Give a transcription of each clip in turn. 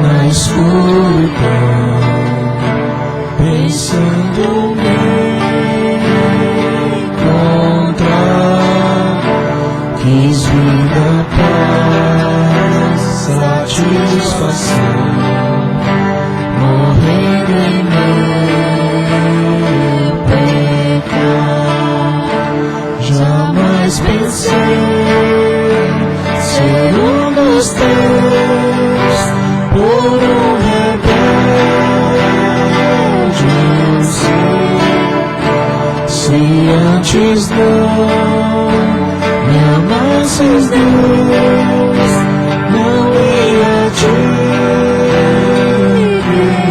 na escuridão, pensando me encontrar. Quis vida, paz, satisfação, morrendo em meu pecado. Jamais pensei ser um dos teus, por um rebelde eu sei. Se antes não me amasses, Deus, não ia te querer.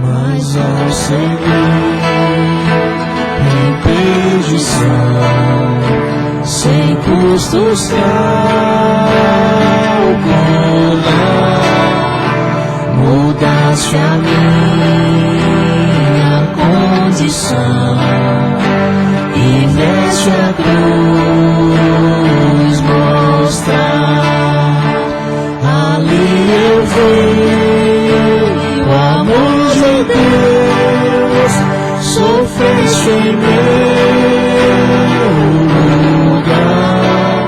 Mas ao seguir em perdição, sem custos calcular, mudaste a minha condição e neste a cruz mostrar. Ali eu vi o amor de Deus, sofreste em meu lugar,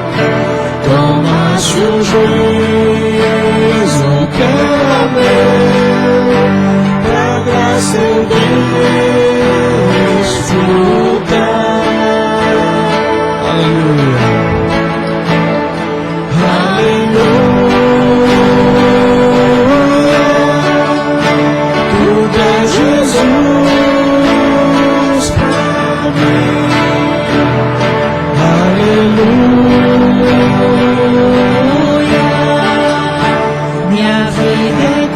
tomaste o juízo que era meu, pra graça eu desfrutar. Aleluia, aleluia, tudo é Jesus pra mim. Aleluia, minha vida é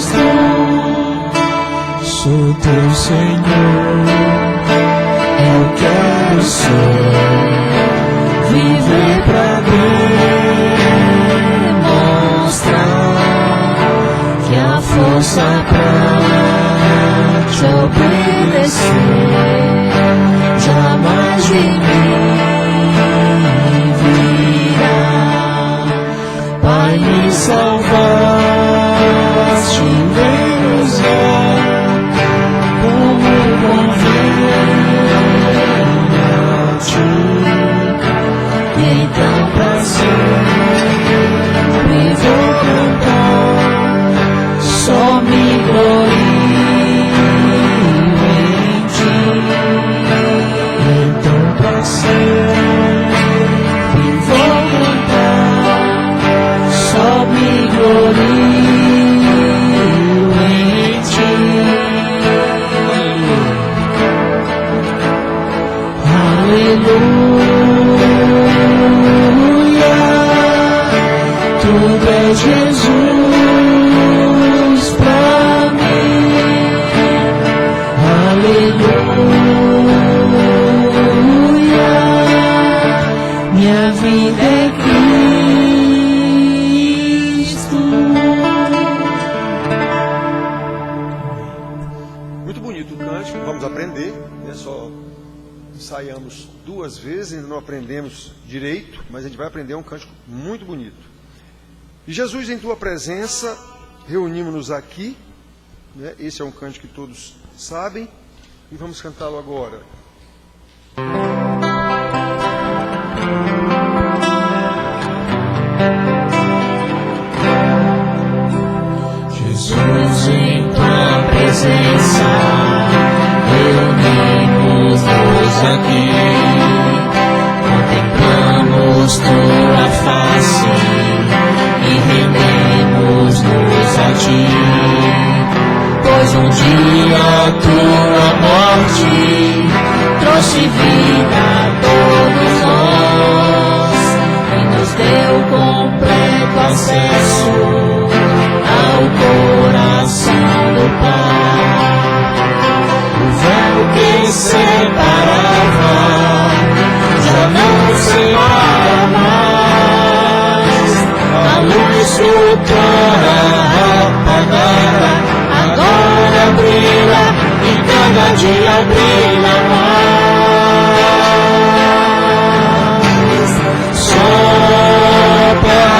Cristo, sou teu Senhor, eu quero ser, viver pra demonstrar que a força pra te obedecer jamais de mim virá. Pai, me salvaste, vem usar como convém a ti. Então pra sempre vou cantar, só me glorio em ti. Então pra sempre vou cantar, só me glorio em ti. Aleluia, tudo é Jesus pra mim. Aleluia, minha vida é Cristo. Muito bonito o cântico, vamos aprender, né? Só ensaiamos 2 vezes, ainda não aprendemos direito, mas a gente vai aprender um cântico muito bonito. E Jesus, em tua presença, reunimos-nos aqui, né? Esse é um cântico que todos sabem, e vamos cantá-lo agora. Jesus, em tua presença, reunimos-nos aqui, contemplamos tua face e rendemos-nos a ti. Pois um dia a tua morte trouxe vida a todos nós e nos deu completo acesso ao coração do Pai. O véu que separava já não separa mais. A luz que outrora apagara agora brilha e cada dia brilha mais.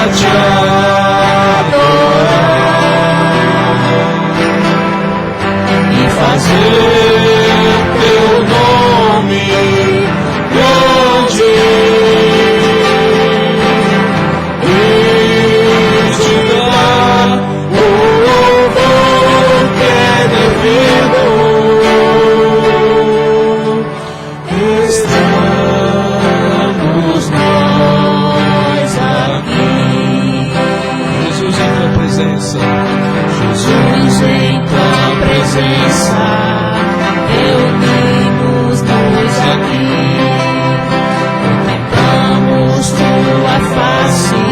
te adorar e fazer teu nome grande. E te dar o louvor que é devido. Estamos nós aqui, Jesus em tua presença, Jesus em tua presença, reunimos-nos aqui, contemplamos tua face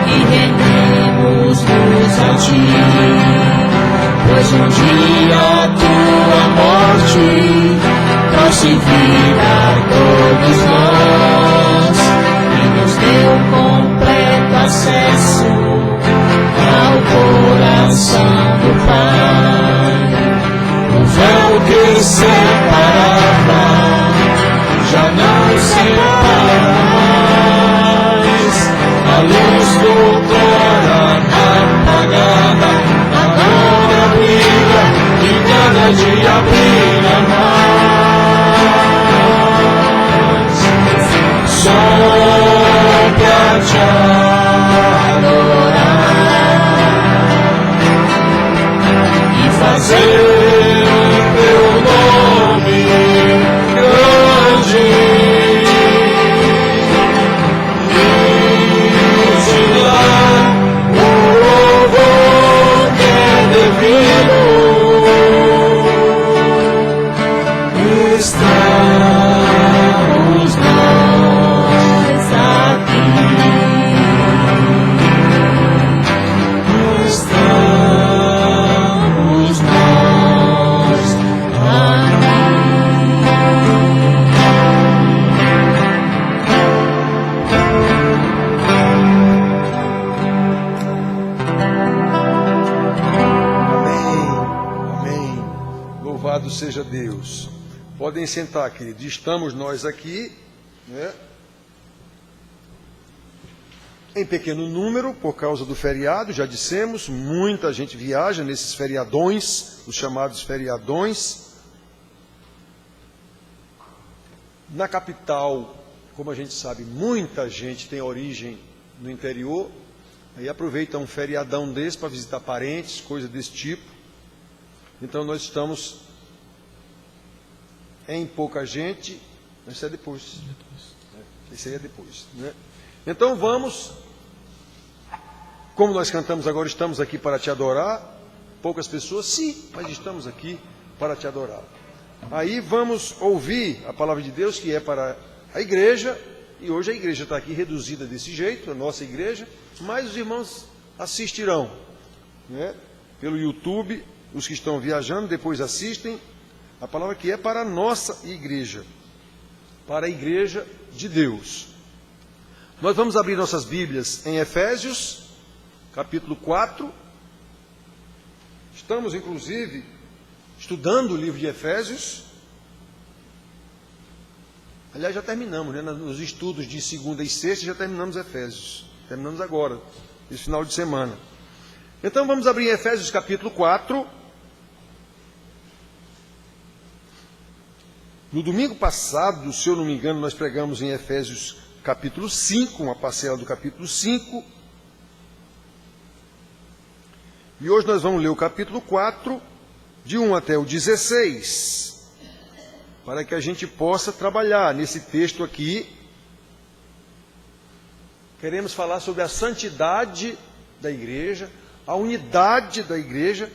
e rendemos-nos a ti, pois um dia tua morte trouxe vida a todos nós e nos deu completo acesso ao coração do Pai. O véu que separava já não separa mais. A luz outrora apagada agora brilha e cada dia brilha mais. Só pra te adorar e fazer teu nome grande e te dar o louvor que é devido. Estamos nós aqui. Estamos nós Amém. Amém. Louvado seja Deus. Podem sentar, queridos. Estamos nós aqui, né, em pequeno número, por causa do feriado, já dissemos, muita gente viaja nesses feriadões, os chamados feriadões. Na capital, como a gente sabe, muita gente tem origem no interior, aí aproveita um feriadão desse para visitar parentes, coisa desse tipo. Então nós estamos em pouca gente, mas isso é depois. Isso aí é depois, né? Então vamos, como nós cantamos agora, estamos aqui para te adorar. Poucas pessoas, sim, mas estamos aqui para te adorar. Aí vamos ouvir a palavra de Deus, que é para a igreja, e hoje a igreja está aqui reduzida desse jeito, a nossa igreja, mas os irmãos assistirão, né, pelo YouTube, os que estão viajando, depois assistem. A palavra que é para a nossa igreja, para a igreja de Deus. Nós vamos abrir nossas Bíblias em Efésios, capítulo 4. Estamos, inclusive, estudando o livro de Efésios. Aliás, já terminamos, né? Nos estudos de segunda e sexta, já terminamos Efésios. Terminamos agora, esse final de semana. Então, vamos abrir em Efésios, capítulo 4. No domingo passado, se eu não me engano, nós pregamos em Efésios capítulo 5, uma parcela do capítulo 5. E hoje nós vamos ler o capítulo 4, de 1 até o 16, para que a gente possa trabalhar nesse texto aqui. Queremos falar sobre a santidade da igreja, a unidade da igreja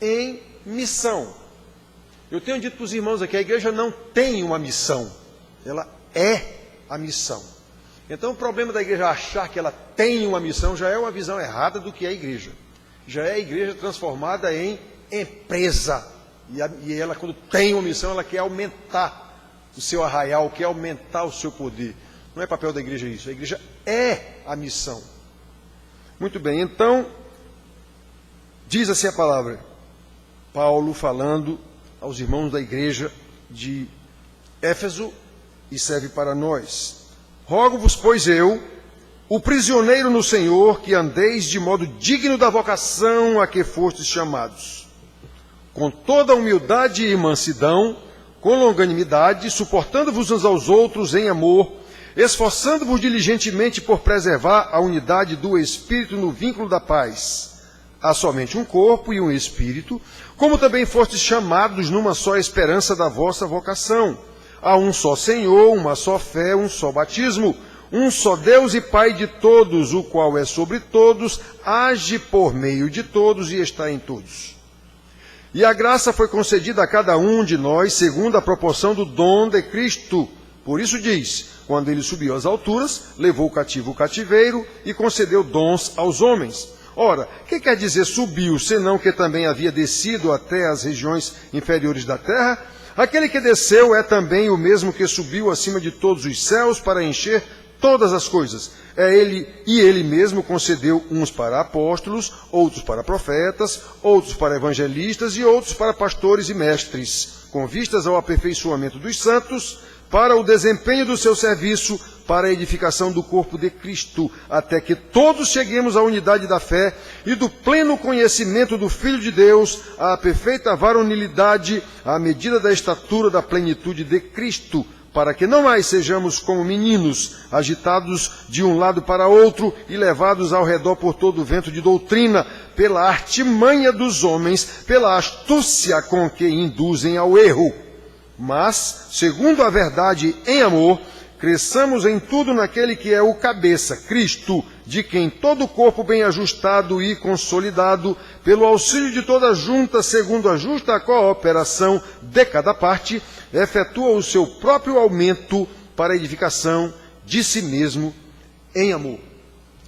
em missão. Eu tenho dito para os irmãos aqui, a igreja não tem uma missão, ela é a missão. Então o problema da igreja achar que ela tem uma missão já é uma visão errada do que é a igreja. Já é a igreja transformada em empresa. E ela, quando tem uma missão, ela quer aumentar o seu arraial, quer aumentar o seu poder. Não é papel da igreja isso, a igreja é a missão. Muito bem, então, diz assim a palavra, Paulo falando aos irmãos da igreja de Éfeso, e serve para nós. Rogo-vos, pois eu, o prisioneiro no Senhor, que andeis de modo digno da vocação a que fostes chamados, com toda humildade e mansidão, com longanimidade, suportando-vos uns aos outros em amor, esforçando-vos diligentemente por preservar a unidade do Espírito no vínculo da paz. Há somente um corpo e um Espírito, como também fostes chamados numa só esperança da vossa vocação. Há um só Senhor, uma só fé, um só batismo, um só Deus e Pai de todos, o qual é sobre todos, age por meio de todos e está em todos. E a graça foi concedida a cada um de nós segundo a proporção do dom de Cristo. Por isso diz, quando ele subiu às alturas, levou cativo o cativeiro e concedeu dons aos homens. Ora, que quer dizer subiu, senão que também havia descido até as regiões inferiores da terra? Aquele que desceu é também o mesmo que subiu acima de todos os céus para encher todas as coisas. Ele mesmo concedeu uns para apóstolos, outros para profetas, outros para evangelistas e outros para pastores e mestres, com vistas ao aperfeiçoamento dos santos, para o desempenho do seu serviço, para a edificação do corpo de Cristo, até que todos cheguemos à unidade da fé e do pleno conhecimento do Filho de Deus, à perfeita varonilidade, à medida da estatura da plenitude de Cristo, para que não mais sejamos como meninos, agitados de um lado para outro e levados ao redor por todo o vento de doutrina, pela artimanha dos homens, pela astúcia com que induzem ao erro. Mas, segundo a verdade em amor, cresçamos em tudo naquele que é o cabeça, Cristo, de quem todo o corpo bem ajustado e consolidado, pelo auxílio de toda junta, segundo a justa cooperação de cada parte, efetua o seu próprio aumento para a edificação de si mesmo em amor.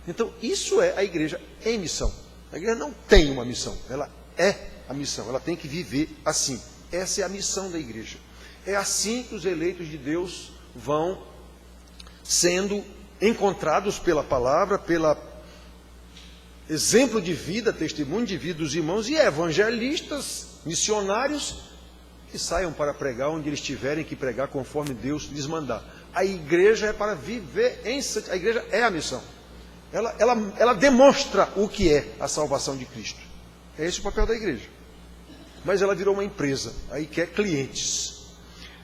Então, isso é a igreja em missão. A igreja não tem uma missão, ela é a missão, ela tem que viver assim. Essa é a missão da igreja. É assim que os eleitos de Deus vão sendo encontrados pela palavra, pelo exemplo de vida, testemunho de vida dos irmãos e evangelistas, missionários, que saiam para pregar onde eles tiverem que pregar conforme Deus lhes mandar. A igreja é para viver em santidade. A igreja é a missão. Ela demonstra o que é a salvação de Cristo. É esse o papel da igreja. Mas ela virou uma empresa, aí quer clientes.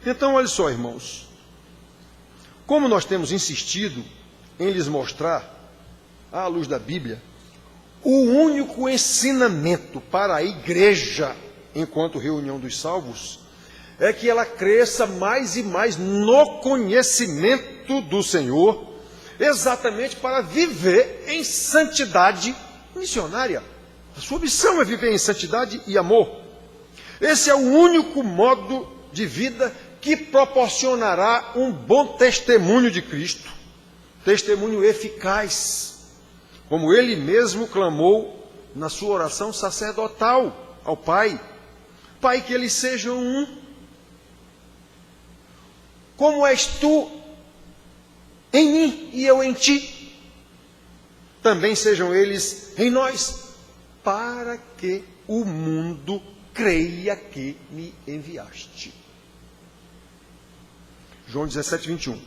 Então, olha só, irmãos. Como nós temos insistido em lhes mostrar, à luz da Bíblia, o único ensinamento para a igreja, enquanto reunião dos salvos, é que ela cresça mais e mais no conhecimento do Senhor, exatamente para viver em santidade missionária. A sua missão é viver em santidade e amor. Esse é o único modo de vida que proporcionará um bom testemunho de Cristo, testemunho eficaz, como ele mesmo clamou na sua oração sacerdotal ao Pai. Pai, que eles sejam um, como és tu em mim e eu em ti, também sejam eles em nós, para que o mundo creia que me enviaste. João 17, 21.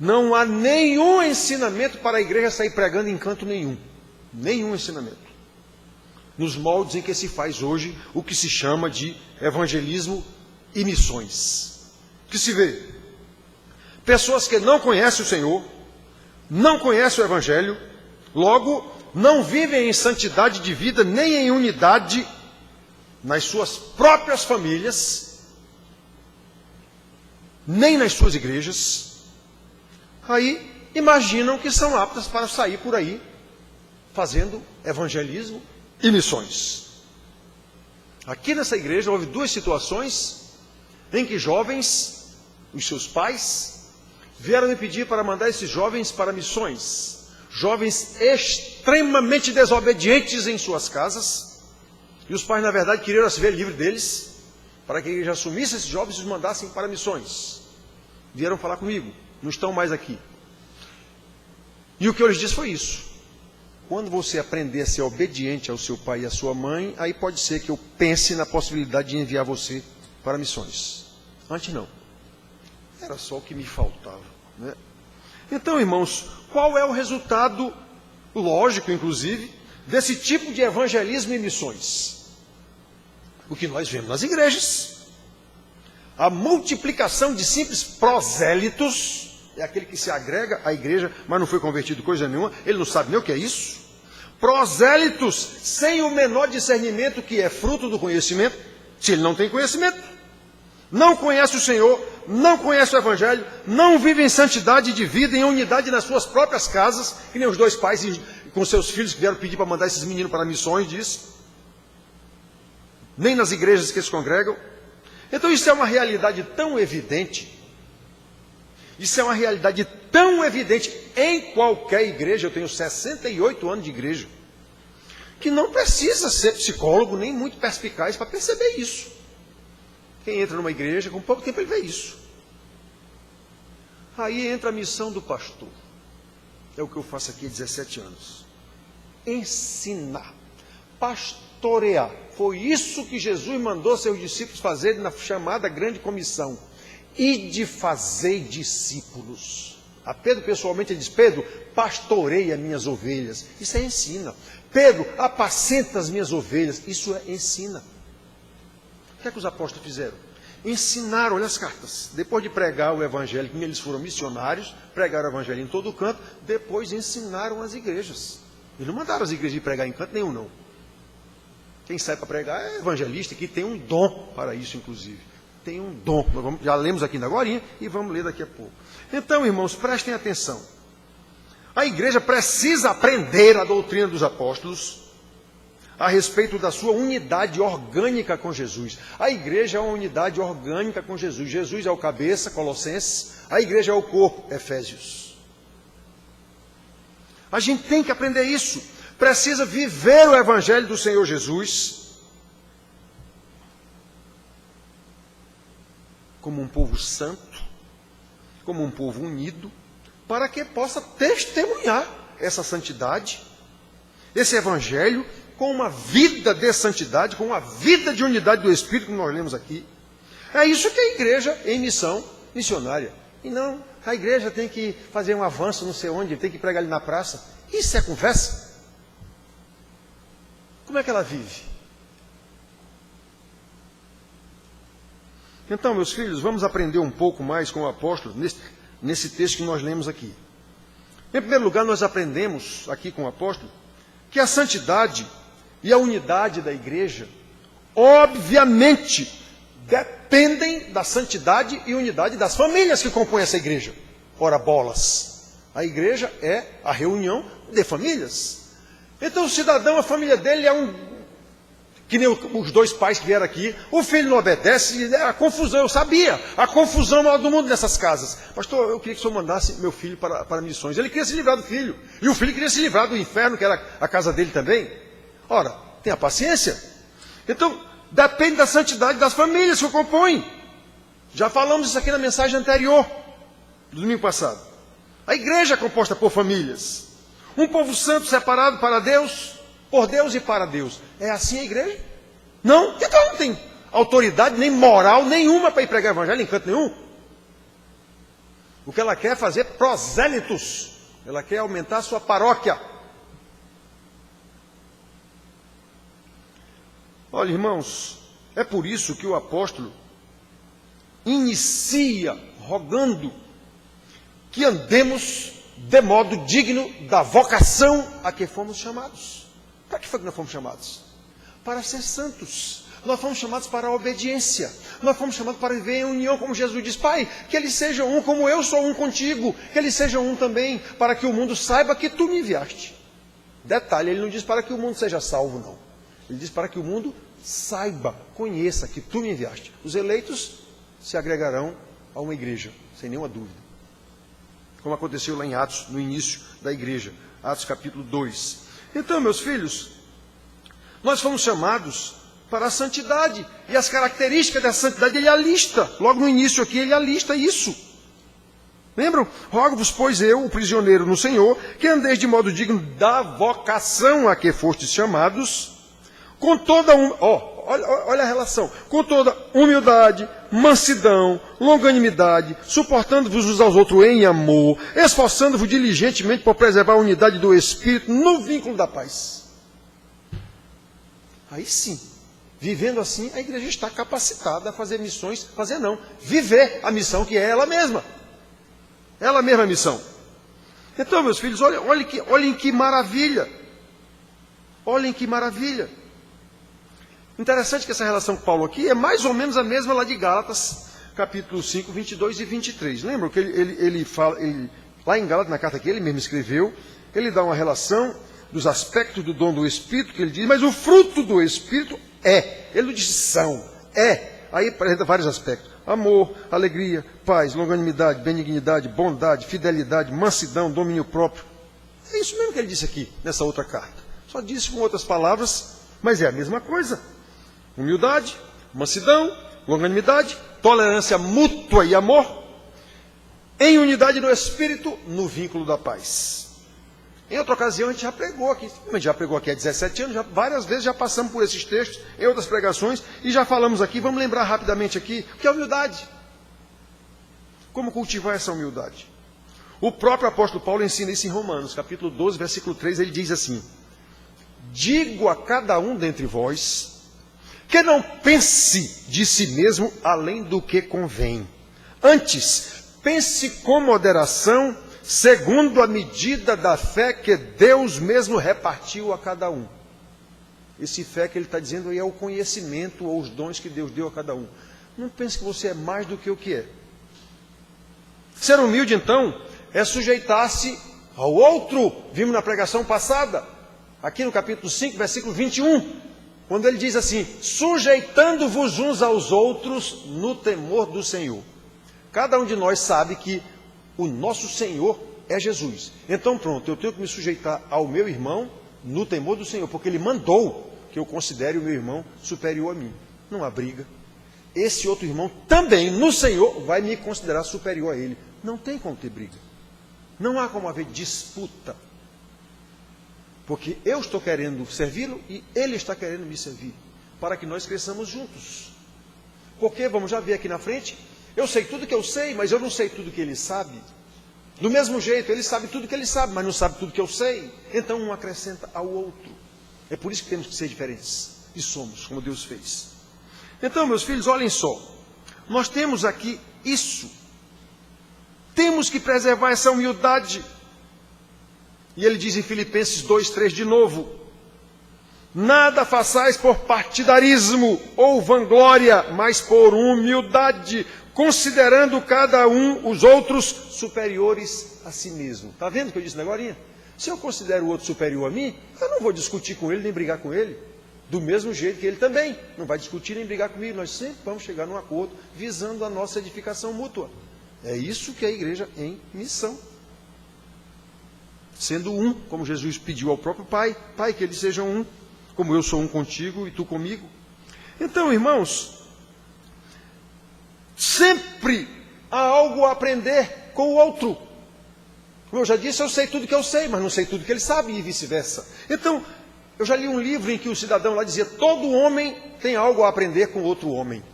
Não há nenhum ensinamento para a igreja sair pregando em canto nenhum. Nenhum ensinamento. Nos moldes em que se faz hoje o que se chama de evangelismo e missões. Que se vê pessoas que não conhecem o Senhor, não conhecem o Evangelho, logo não vivem em santidade de vida, nem em unidade nas suas próprias famílias, nem nas suas igrejas, aí imaginam que são aptas para sair por aí fazendo evangelismo e missões. Aqui nessa igreja houve duas situações em que jovens, os seus pais, vieram me pedir para mandar esses jovens para missões. Jovens extremamente desobedientes em suas casas, e os pais, na verdade, queriam se ver livre deles, para que a igreja assumisse esses jovens e os mandassem para missões. Vieram falar comigo, não estão mais aqui. E o que eu lhes disse foi isso. Quando você aprender a ser obediente ao seu pai e à sua mãe, aí pode ser que eu pense na possibilidade de enviar você para missões. Antes não. Era só o que me faltava, né? Então, irmãos, qual é o resultado lógico, inclusive, desse tipo de evangelismo e missões? O que nós vemos nas igrejas. A multiplicação de simples prosélitos, é aquele que se agrega à igreja, mas não foi convertido coisa nenhuma, ele não sabe nem o que é isso. Prosélitos sem o menor discernimento, que é fruto do conhecimento, se ele não tem conhecimento, não conhece o Senhor, não conhece o Evangelho, não vive em santidade de vida, em unidade nas suas próprias casas, que nem os dois pais com seus filhos que vieram pedir para mandar esses meninos para missões, diz. Nem nas igrejas que eles congregam. Então isso é uma realidade tão evidente, isso é uma realidade tão evidente em qualquer igreja. Eu tenho 68 anos de igreja, que não precisa ser psicólogo nem muito perspicaz para perceber isso. Quem entra numa igreja, com pouco tempo ele vê isso. Aí entra a missão do pastor. É o que eu faço aqui há 17 anos. Ensinar, pastorear. Foi isso que Jesus mandou seus discípulos fazerem na chamada grande comissão. E de fazer discípulos. A Pedro pessoalmente ele diz: Pedro, pastoreia minhas ovelhas. Isso é ensina. Pedro, apacenta as minhas ovelhas. Isso é ensina. O que é que os apóstolos fizeram? Ensinaram, olha as cartas. Depois de pregar o evangelho, como eles foram missionários, pregaram o evangelho em todo canto, depois ensinaram as igrejas. Eles não mandaram as igrejas ir pregar em canto nenhum, não. Quem sai para pregar é evangelista, que tem um dom para isso, inclusive. Tem um dom. Já lemos aqui ainda agorinha e vamos ler daqui a pouco. Então, irmãos, prestem atenção. A igreja precisa aprender a doutrina dos apóstolos a respeito da sua unidade orgânica com Jesus. A igreja é uma unidade orgânica com Jesus. Jesus é o cabeça, Colossenses. A igreja é o corpo, Efésios. A gente tem que aprender isso. Precisa viver o evangelho do Senhor Jesus como um povo santo, como um povo unido, para que possa testemunhar essa santidade, esse evangelho, com uma vida de santidade, com uma vida de unidade do Espírito, como nós lemos aqui. É isso que a igreja em missão missionária. E não, a igreja tem que fazer um avanço não sei onde, tem que pregar ali na praça. Isso é conversa? Como é que ela vive? Então, meus filhos, vamos aprender um pouco mais com o apóstolo nesse texto que nós lemos aqui. Em primeiro lugar, nós aprendemos aqui com o apóstolo que a santidade e a unidade da igreja, obviamente, dependem da santidade e unidade das famílias que compõem essa igreja. Ora, bolas, a igreja é a reunião de famílias. Então o cidadão, a família dele é que nem os dois pais que vieram aqui, o filho não obedece, a confusão, eu sabia, a confusão maior do mundo nessas casas. Pastor, eu queria que o senhor mandasse meu filho para missões. Ele queria se livrar do filho, e o filho queria se livrar do inferno, que era a casa dele também. Ora, tenha paciência. Então, depende da santidade das famílias que o compõem. Já falamos isso aqui na mensagem anterior, do domingo passado. A igreja é composta por famílias. Um povo santo separado para Deus, por Deus e para Deus. É assim a igreja? Não? Então não tem autoridade nem moral nenhuma para ir pregar o evangelho em canto nenhum. O que ela quer é fazer prosélitos. Ela quer aumentar a sua paróquia. Olha, irmãos, é por isso que o apóstolo inicia rogando que andemos de modo digno da vocação a que fomos chamados. Para que foi que nós fomos chamados? Para ser santos. Nós fomos chamados para a obediência. Nós fomos chamados para viver em união, como Jesus diz: Pai, que eles sejam um como eu sou um contigo, que eles sejam um também, para que o mundo saiba que tu me enviaste. Detalhe, ele não diz para que o mundo seja salvo, não. Ele diz para que o mundo saiba, conheça que tu me enviaste. Os eleitos se agregarão a uma igreja, sem nenhuma dúvida. Como aconteceu lá em Atos, no início da igreja. Atos capítulo 2. Então, meus filhos, nós fomos chamados para a santidade. E as características da santidade, ele alista. Logo no início aqui, ele alista isso. Lembram? Rogo-vos, pois eu, o prisioneiro no Senhor, que andeis de modo digno da vocação a que fostes chamados, com toda olha a relação, com toda humildade, mansidão, longanimidade, suportando-vos uns aos outros em amor, esforçando-vos diligentemente por preservar a unidade do Espírito no vínculo da paz. Aí sim, vivendo assim, a igreja está capacitada a fazer missões, viver a missão que é ela mesma. Ela mesma a missão. Então, meus filhos, olhem que maravilha. Olhem que maravilha. Interessante que essa relação com Paulo aqui é mais ou menos a mesma lá de Gálatas, capítulo 5, 22 e 23. Lembram que ele fala, lá em Gálatas, na carta que ele mesmo escreveu, ele dá uma relação dos aspectos do dom do Espírito, que ele diz, mas o fruto do Espírito é. Ele não diz são, é. Aí apresenta vários aspectos. Amor, alegria, paz, longanimidade, benignidade, bondade, fidelidade, mansidão, domínio próprio. É isso mesmo que ele disse aqui, nessa outra carta. Só disse com outras palavras, mas é a mesma coisa. Humildade, mansidão, longanimidade, tolerância mútua e amor, em unidade no Espírito, no vínculo da paz. Em outra ocasião a gente já pregou aqui, há 17 anos, várias vezes já passamos por esses textos, em outras pregações, e já falamos aqui, vamos lembrar rapidamente aqui, o que é humildade. Como cultivar essa humildade? O próprio apóstolo Paulo ensina isso em Romanos, capítulo 12, versículo 3, ele diz assim, digo a cada um dentre vós, que não pense de si mesmo além do que convém. Antes, pense com moderação, segundo a medida da fé que Deus mesmo repartiu a cada um. Esse fé que ele está dizendo aí é o conhecimento ou os dons que Deus deu a cada um. Não pense que você é mais do que o que é. Ser humilde, então, é sujeitar-se ao outro. Vimos na pregação passada, aqui no capítulo 5, versículo 21, quando ele diz assim, sujeitando-vos uns aos outros no temor do Senhor. Cada um de nós sabe que o nosso Senhor é Jesus. Então pronto, eu tenho que me sujeitar ao meu irmão no temor do Senhor, porque ele mandou que eu considere o meu irmão superior a mim. Não há briga. Esse outro irmão também, no Senhor, vai me considerar superior a ele. Não tem como ter briga. Não há como haver disputa. Porque eu estou querendo servi-lo e ele está querendo me servir, para que nós cresçamos juntos. Porque, vamos já ver aqui na frente, eu sei tudo que eu sei, mas eu não sei tudo que ele sabe. Do mesmo jeito, ele sabe tudo que ele sabe, mas não sabe tudo que eu sei. Então, um acrescenta ao outro. É por isso que temos que ser diferentes. E somos, como Deus fez. Então, meus filhos, olhem só. Nós temos aqui isso. Temos que preservar essa humildade. E ele diz em Filipenses 2:3 de novo, nada façais por partidarismo ou vanglória, mas por humildade, considerando cada um os outros superiores a si mesmo. Está vendo o que eu disse agora? Se eu considero o outro superior a mim, eu não vou discutir com ele, nem brigar com ele. Do mesmo jeito que ele também não vai discutir nem brigar comigo. Nós sempre vamos chegar num acordo visando a nossa edificação mútua. É isso que é a igreja em missão. Sendo um, como Jesus pediu ao próprio Pai, Pai, que eles sejam um, como eu sou um contigo e tu comigo. Então, irmãos, sempre há algo a aprender com o outro. Como eu já disse, eu sei tudo que eu sei, mas não sei tudo que ele sabe e vice-versa. Então, eu já li um livro em que o cidadão lá dizia, todo homem tem algo a aprender com outro homem.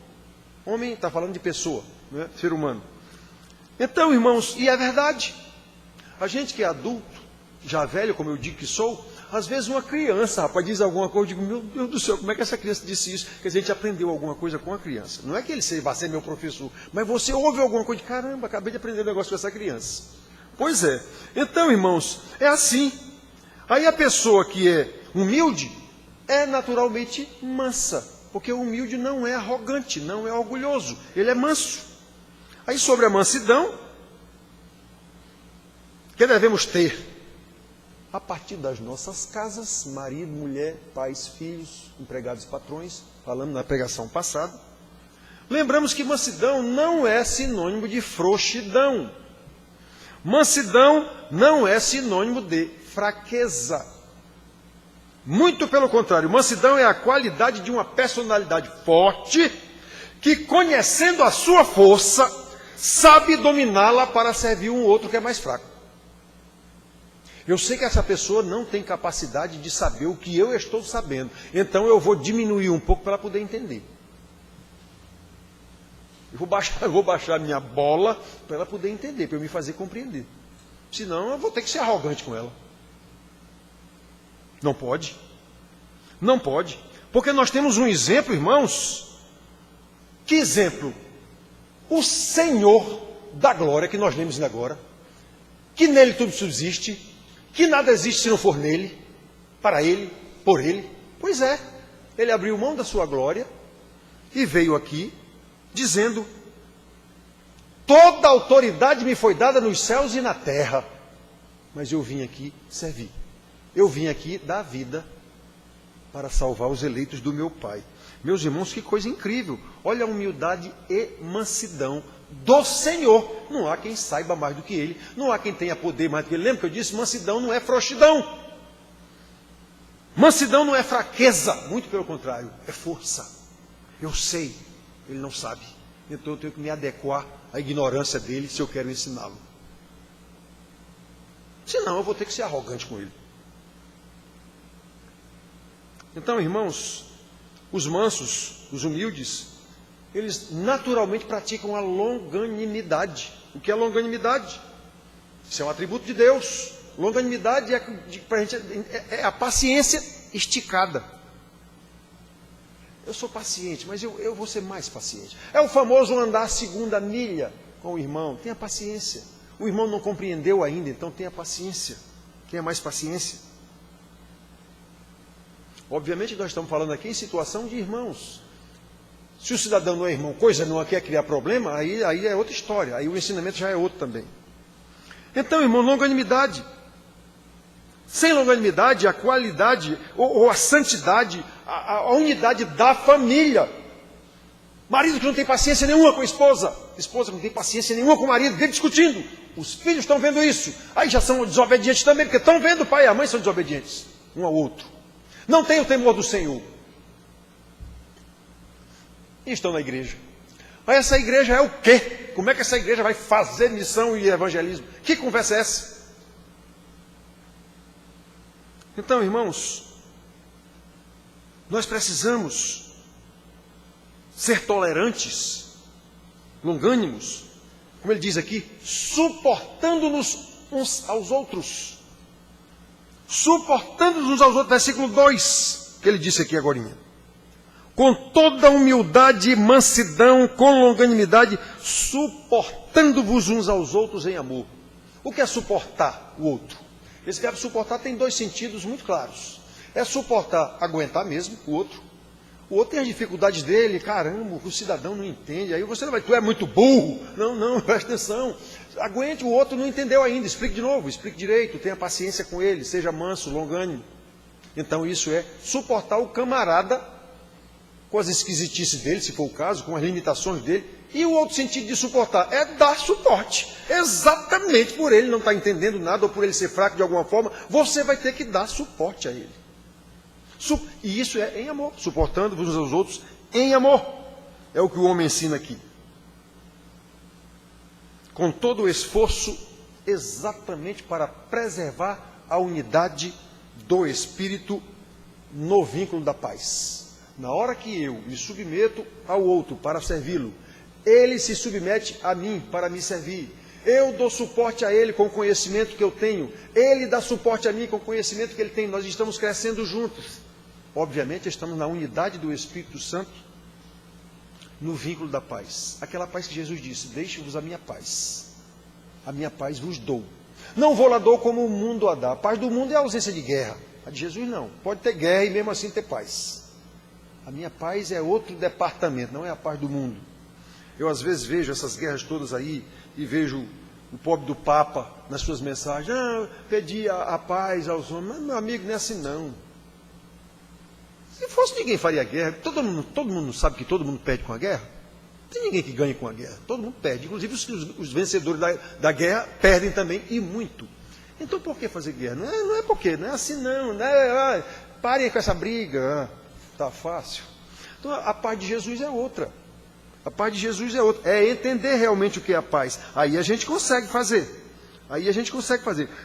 Homem está falando de pessoa, não é? Ser humano. Então, irmãos, e é verdade. A gente que é adulto, já velho, como eu digo que sou, às vezes uma criança, rapaz, diz alguma coisa, eu digo, meu Deus do céu, como é que essa criança disse isso? Quer dizer, a gente aprendeu alguma coisa com a criança. Não é que ele vai ser meu professor, mas você ouve alguma coisa, caramba, acabei de aprender um negócio com essa criança. Pois é. Então, irmãos, é assim. Aí a pessoa que é humilde é naturalmente mansa, porque o humilde não é arrogante, não é orgulhoso, ele é manso. Aí sobre a mansidão, que devemos ter? A partir das nossas casas, marido, mulher, pais, filhos, empregados e patrões, falando na pregação passada. Lembramos que mansidão não é sinônimo de frouxidão. Mansidão não é sinônimo de fraqueza. Muito pelo contrário, mansidão é a qualidade de uma personalidade forte, que conhecendo a sua força, sabe dominá-la para servir um outro que é mais fraco. Eu sei que essa pessoa não tem capacidade de saber o que eu estou sabendo. Então eu vou diminuir um pouco para ela poder entender. Eu vou baixar minha bola para ela poder entender, para eu me fazer compreender. Senão eu vou ter que ser arrogante com ela. Não pode. Não pode. Porque nós temos um exemplo, irmãos. Que exemplo? O Senhor da glória que nós lemos agora. Que nele tudo subsiste. Que nada existe se não for nele. Para ele, por ele. Pois é. Ele abriu mão da sua glória e veio aqui dizendo: toda autoridade me foi dada nos céus e na terra, mas eu vim aqui servir. Eu vim aqui dar vida para salvar os eleitos do meu Pai. Meus irmãos, que coisa incrível. Olha a humildade e mansidão do Senhor. Não há quem saiba mais do que Ele. Não há quem tenha poder mais do que Ele. Lembra que eu disse? Mansidão não é frouxidão. Mansidão não é fraqueza. Muito pelo contrário, é força. Eu sei, Ele não sabe. Então eu tenho que me adequar à ignorância dele se eu quero ensiná-lo. Senão eu vou ter que ser arrogante com ele. Então, irmãos, os mansos, os humildes, eles naturalmente praticam a longanimidade. O que é longanimidade? Isso é um atributo de Deus. Longanimidade é a paciência esticada. Eu sou paciente, mas eu vou ser mais paciente. É o famoso andar a segunda milha com o irmão. Tenha paciência. O irmão não compreendeu ainda, então tenha paciência. Tenha mais paciência. Obviamente nós estamos falando aqui em situação de irmãos. Se o cidadão não é irmão, coisa não quer criar problema, aí é outra história. Aí o ensinamento já é outro também. Então, irmão, longanimidade. Sem longanimidade, a qualidade ou a santidade, a unidade da família. Marido que não tem paciência nenhuma com a esposa. Esposa que não tem paciência nenhuma com o marido, vive discutindo. Os filhos estão vendo isso. Aí já são desobedientes também, porque estão vendo o pai e a mãe são desobedientes um ao outro. Não tem o temor do Senhor. E estão na igreja. Mas essa igreja é o quê? Como é que essa igreja vai fazer missão e evangelismo? Que conversa é essa? Então, irmãos, nós precisamos ser tolerantes, longânimos, como ele diz aqui, suportando-nos uns aos outros. Suportando-nos uns aos outros, versículo 2, que ele disse aqui agorinha. Com toda humildade e mansidão, com longanimidade, suportando-vos uns aos outros em amor. O que é suportar o outro? Esse verbo suportar tem dois sentidos muito claros. É suportar, aguentar mesmo o outro. O outro tem as dificuldades dele, caramba, o cidadão não entende. Aí você não vai, tu é muito burro. Não, presta atenção. Aguente, o outro não entendeu ainda, explique de novo, explique direito, tenha paciência com ele, seja manso, longânimo. Então isso é suportar o camarada com as esquisitices dele, se for o caso, com as limitações dele. E o outro sentido de suportar é dar suporte. Exatamente por ele não estar entendendo nada, ou por ele ser fraco de alguma forma, você vai ter que dar suporte a ele. E isso é em amor, suportando-vos uns aos outros em amor. É o que o homem ensina aqui. Com todo o esforço, exatamente para preservar a unidade do Espírito no vínculo da paz. Na hora que eu me submeto ao outro para servi-lo, ele se submete a mim para me servir. Eu dou suporte a ele com o conhecimento que eu tenho. Ele dá suporte a mim com o conhecimento que ele tem. Nós estamos crescendo juntos. Obviamente, estamos na unidade do Espírito Santo, no vínculo da paz. Aquela paz que Jesus disse, deixe-vos a minha paz. A minha paz vos dou. Não vou lá dou como o mundo a dá. A paz do mundo é a ausência de guerra. A de Jesus não. Pode ter guerra e mesmo assim ter paz. A minha paz é outro departamento, não é a paz do mundo. Eu às vezes vejo essas guerras todas aí e vejo o pobre do Papa nas suas mensagens. Pedi a paz aos homens. Mas, meu amigo, não é assim não. Se fosse, ninguém faria guerra. Todo mundo sabe que todo mundo perde com a guerra. Não tem ninguém que ganhe com a guerra. Todo mundo perde. Inclusive os vencedores da guerra perdem também, e muito. Então por que fazer guerra? Não é porque, não é assim não. Parem com essa briga. Está fácil. Então a paz de Jesus é outra. A paz de Jesus é outra. É entender realmente o que é a paz. Aí a gente consegue fazer.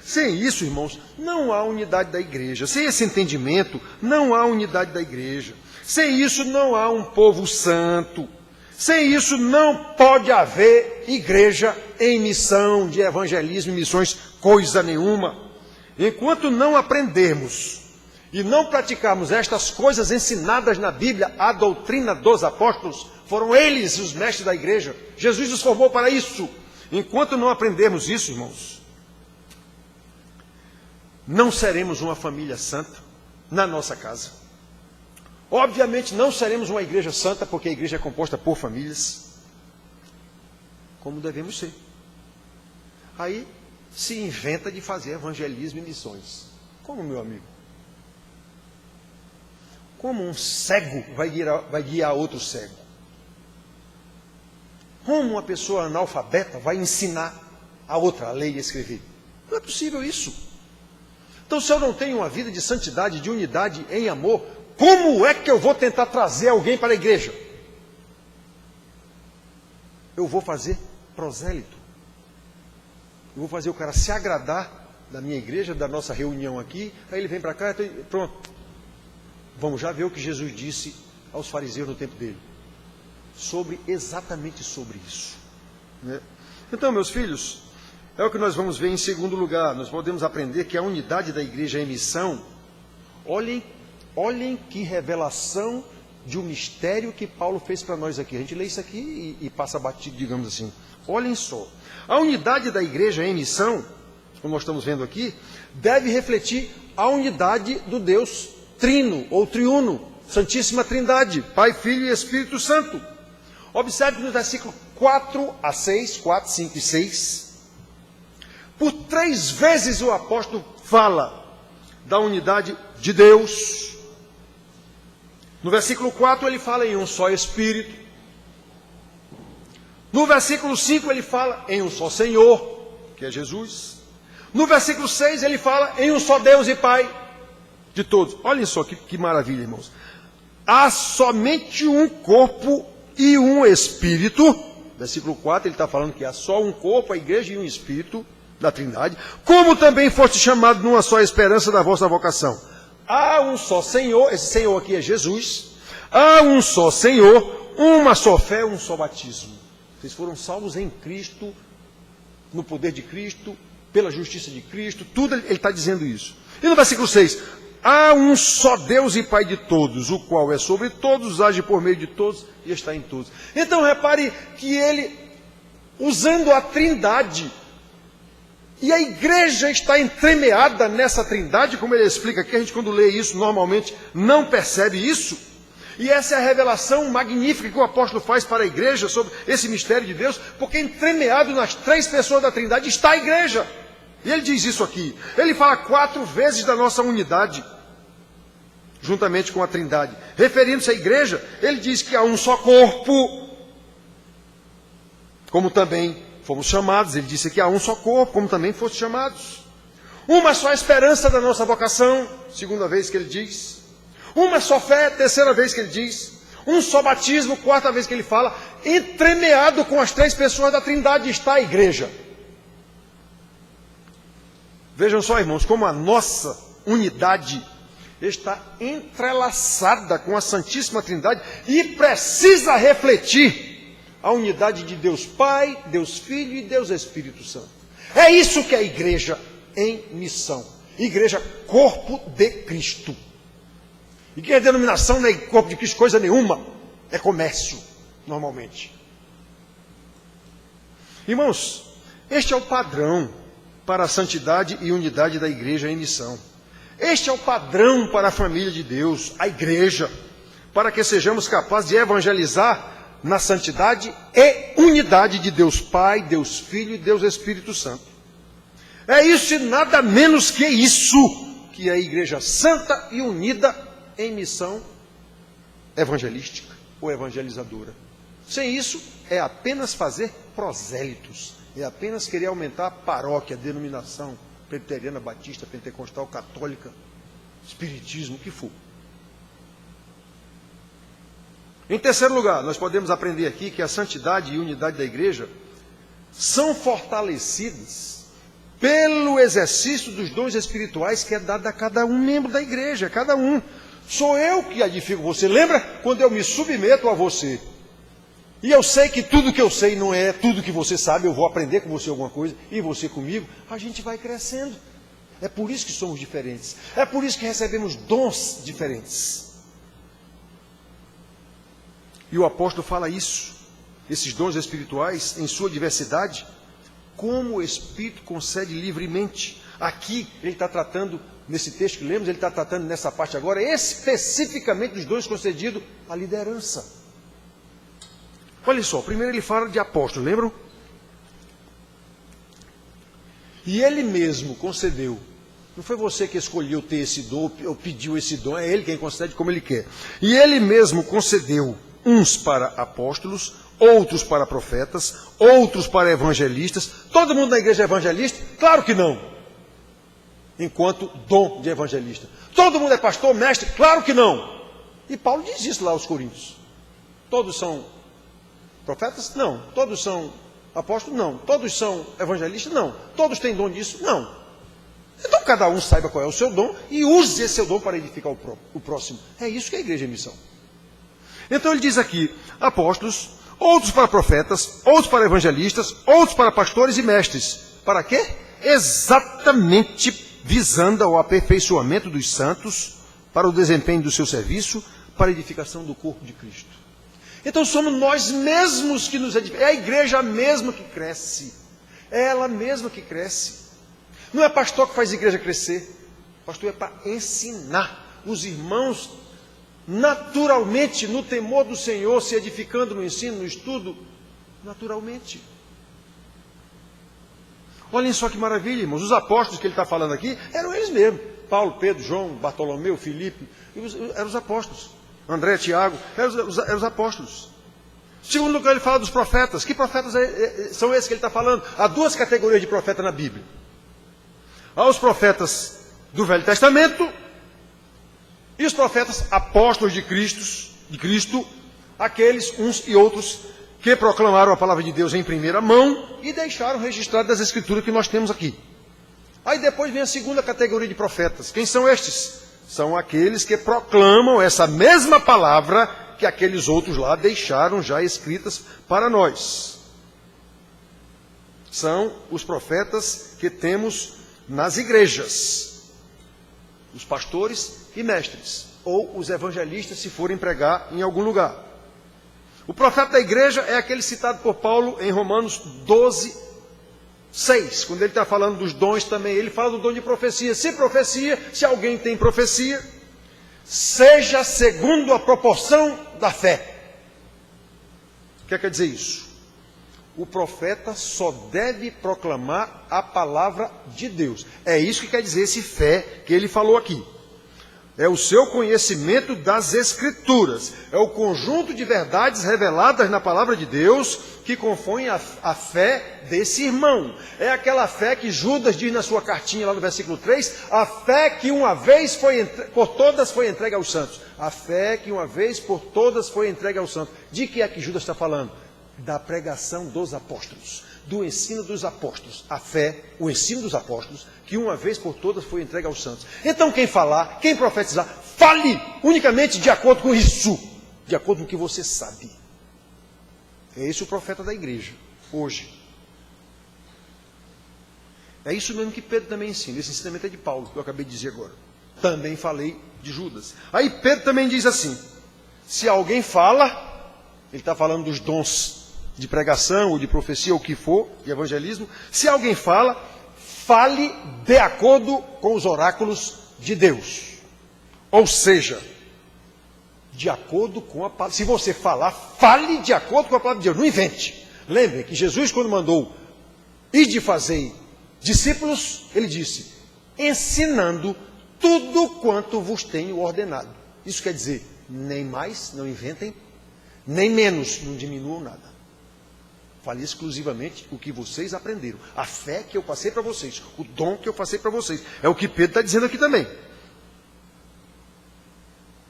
Sem isso, irmãos, não há unidade da igreja. Sem esse entendimento, não há unidade da igreja. Sem isso, não há um povo santo. Sem isso não pode haver igreja em missão de evangelismo e missões, coisa nenhuma. Enquanto não aprendermos e não praticarmos estas coisas ensinadas na Bíblia, a doutrina dos apóstolos, foram eles os mestres da igreja. Jesus nos formou para isso. Enquanto não aprendermos isso, irmãos, não seremos uma família santa na nossa casa. Obviamente não seremos uma igreja santa, porque a igreja é composta por famílias, como devemos ser. Aí se inventa de fazer evangelismo e missões. Como, meu amigo? Como um cego vai guiar outro cego? Como uma pessoa analfabeta vai ensinar a outra a ler e escrever? Não é possível isso. Então, se eu não tenho uma vida de santidade, de unidade em amor, como é que eu vou tentar trazer alguém para a igreja? Eu vou fazer prosélito. Eu vou fazer o cara se agradar da minha igreja, da nossa reunião aqui, aí ele vem para cá, pronto. Vamos já ver o que Jesus disse aos fariseus no tempo dele. Exatamente sobre isso. Né? Então, meus filhos, é o que nós vamos ver em segundo lugar. Nós podemos aprender que a unidade da igreja em missão, olhem que revelação de um mistério que Paulo fez para nós aqui. A gente lê isso aqui e passa batido, digamos assim. Olhem só. A unidade da igreja em missão, como nós estamos vendo aqui, deve refletir a unidade do Deus Trino ou Triuno, Santíssima Trindade, Pai, Filho e Espírito Santo. Observe que no versículo 4 a 6, 4, 5 e 6, por 3 vezes o apóstolo fala da unidade de Deus. No versículo 4 ele fala em um só Espírito. No versículo 5 ele fala em um só Senhor, que é Jesus. No versículo 6 ele fala em um só Deus e Pai de todos. Olhem só que maravilha, irmãos. Há somente um corpo e um Espírito. Versículo 4 ele está falando que há só um corpo, a igreja e um Espírito da Trindade. Como também foste chamado numa só esperança da vossa vocação. Há um só Senhor, esse Senhor aqui é Jesus. Há um só Senhor, uma só fé, um só batismo. Vocês foram salvos em Cristo, no poder de Cristo, pela justiça de Cristo, tudo ele está dizendo isso. E no versículo 6, há um só Deus e Pai de todos, o qual é sobre todos, age por meio de todos e está em todos. Então repare que ele, usando a Trindade, e a igreja está entremeada nessa Trindade, como ele explica aqui, a gente quando lê isso normalmente não percebe isso. E essa é a revelação magnífica que o apóstolo faz para a igreja sobre esse mistério de Deus, porque entremeado nas 3 pessoas da Trindade está a igreja. E ele diz isso aqui. Ele fala 4 vezes da nossa unidade, juntamente com a Trindade. Referindo-se à igreja, ele diz que há um só corpo, como também fomos chamados. Ele disse que há um só corpo, como também foste chamados. Uma só esperança da nossa vocação, segunda vez que ele diz. Uma só fé, terceira vez que ele diz. Um só batismo, 4ª vez que ele fala. Entremeado com as 3 pessoas da Trindade está a igreja. Vejam só, irmãos, como a nossa unidade está entrelaçada com a Santíssima Trindade e precisa refletir a unidade de Deus Pai, Deus Filho e Deus Espírito Santo. É isso que é a igreja em missão. Igreja, corpo de Cristo. E que a denominação não é corpo de Cristo coisa nenhuma, é comércio, normalmente. Irmãos, este é o padrão para a santidade e unidade da igreja em missão. Este é o padrão para a família de Deus, a igreja, para que sejamos capazes de evangelizar na santidade e unidade de Deus Pai, Deus Filho e Deus Espírito Santo. É isso e nada menos que isso que é a igreja santa e unida em missão evangelística ou evangelizadora. Sem isso, é apenas fazer prosélitos, é apenas querer aumentar a paróquia, a denominação, presbiteriana, batista, pentecostal, católica, espiritismo, o que for. Em terceiro lugar, nós podemos aprender aqui que a santidade e unidade da igreja são fortalecidas pelo exercício dos dons espirituais que é dado a cada um membro da igreja, cada um. Sou eu que edifico você. Lembra quando eu me submeto a você? E eu sei que tudo que eu sei não é tudo que você sabe, eu vou aprender com você alguma coisa, e você comigo, a gente vai crescendo. É por isso que somos diferentes. É por isso que recebemos dons diferentes. E o apóstolo fala isso, esses dons espirituais, em sua diversidade, como o Espírito concede livremente. Aqui ele está tratando, nesse texto que lemos, ele está tratando nessa parte agora, especificamente dos dons concedidos à liderança. Olha só, primeiro ele fala de apóstolo, lembram? E ele mesmo concedeu. Não foi você que escolheu ter esse dom, ou pediu esse dom, é ele quem concede como ele quer. E ele mesmo concedeu uns para apóstolos, outros para profetas, outros para evangelistas. Todo mundo na igreja é evangelista? Claro que não. Enquanto dom de evangelista. Todo mundo é pastor, mestre? Claro que não. E Paulo diz isso lá aos Coríntios. Todos são profetas? Não. Todos são apóstolos? Não. Todos são evangelistas? Não. Todos têm dom disso? Não. Então cada um saiba qual é o seu dom e use esse seu dom para edificar o próximo. É isso que é a igreja é missão. Então ele diz aqui, apóstolos, outros para profetas, outros para evangelistas, outros para pastores e mestres. Para quê? Exatamente visando ao aperfeiçoamento dos santos, para o desempenho do seu serviço, para a edificação do corpo de Cristo. Então somos nós mesmos que nos edificamos. É a igreja mesma que cresce. É ela mesma que cresce. Não é pastor que faz a igreja crescer. Pastor é para ensinar os irmãos naturalmente, no temor do Senhor, se edificando no ensino, no estudo, naturalmente. Olhem só que maravilha, irmãos. Os apóstolos que ele está falando aqui eram eles mesmos. Paulo, Pedro, João, Bartolomeu, Filipe, eram os apóstolos. André, Tiago, eram os apóstolos. Segundo lugar, ele fala dos profetas. Que profetas são esses que ele está falando? Há duas categorias de profeta na Bíblia. Há os profetas do Velho Testamento e os profetas apóstolos de Cristo, aqueles uns e outros que proclamaram a palavra de Deus em primeira mão e deixaram registrado das escrituras que nós temos aqui. Aí depois vem a segunda categoria de profetas. Quem são estes? São aqueles que proclamam essa mesma palavra que aqueles outros lá deixaram já escritas para nós. São os profetas que temos nas igrejas, os pastores e mestres, ou os evangelistas se forem pregar em algum lugar. O profeta da igreja é aquele citado por Paulo em Romanos 12:6, quando ele está falando dos dons também, ele fala do dom de profecia. Se alguém tem profecia, seja segundo a proporção da fé. O que quer dizer isso? O profeta só deve proclamar a palavra de Deus. É isso que quer dizer esse fé que ele falou aqui. É o seu conhecimento das Escrituras. É o conjunto de verdades reveladas na palavra de Deus que compõem a fé desse irmão. É aquela fé que Judas diz na sua cartinha lá no versículo 3, a fé que uma vez por todas foi entregue aos santos. A fé que uma vez por todas foi entregue aos santos. De que é que Judas está falando? Da pregação dos apóstolos, do ensino dos apóstolos, a fé, o ensino dos apóstolos, que uma vez por todas foi entregue aos santos. Então quem falar, quem profetizar, fale unicamente de acordo com isso, de acordo com o que você sabe. É esse o profeta da igreja, hoje. É isso mesmo que Pedro também ensina, esse ensinamento é de Paulo, que eu acabei de dizer agora. Também falei de Judas. Aí Pedro também diz assim, se alguém fala, ele está falando dos dons de pregação, ou de profecia, ou o que for, de evangelismo. Se alguém fala, fale de acordo com os oráculos de Deus. Ou seja, de acordo com a palavra. Se você falar, fale de acordo com a palavra de Deus. Não invente. Lembre que Jesus, quando mandou ir de fazer discípulos, ele disse, ensinando tudo quanto vos tenho ordenado. Isso quer dizer, nem mais, não inventem, nem menos, não diminuam nada. Fale exclusivamente o que vocês aprenderam. A fé que eu passei para vocês. O dom que eu passei para vocês. É o que Pedro está dizendo aqui também.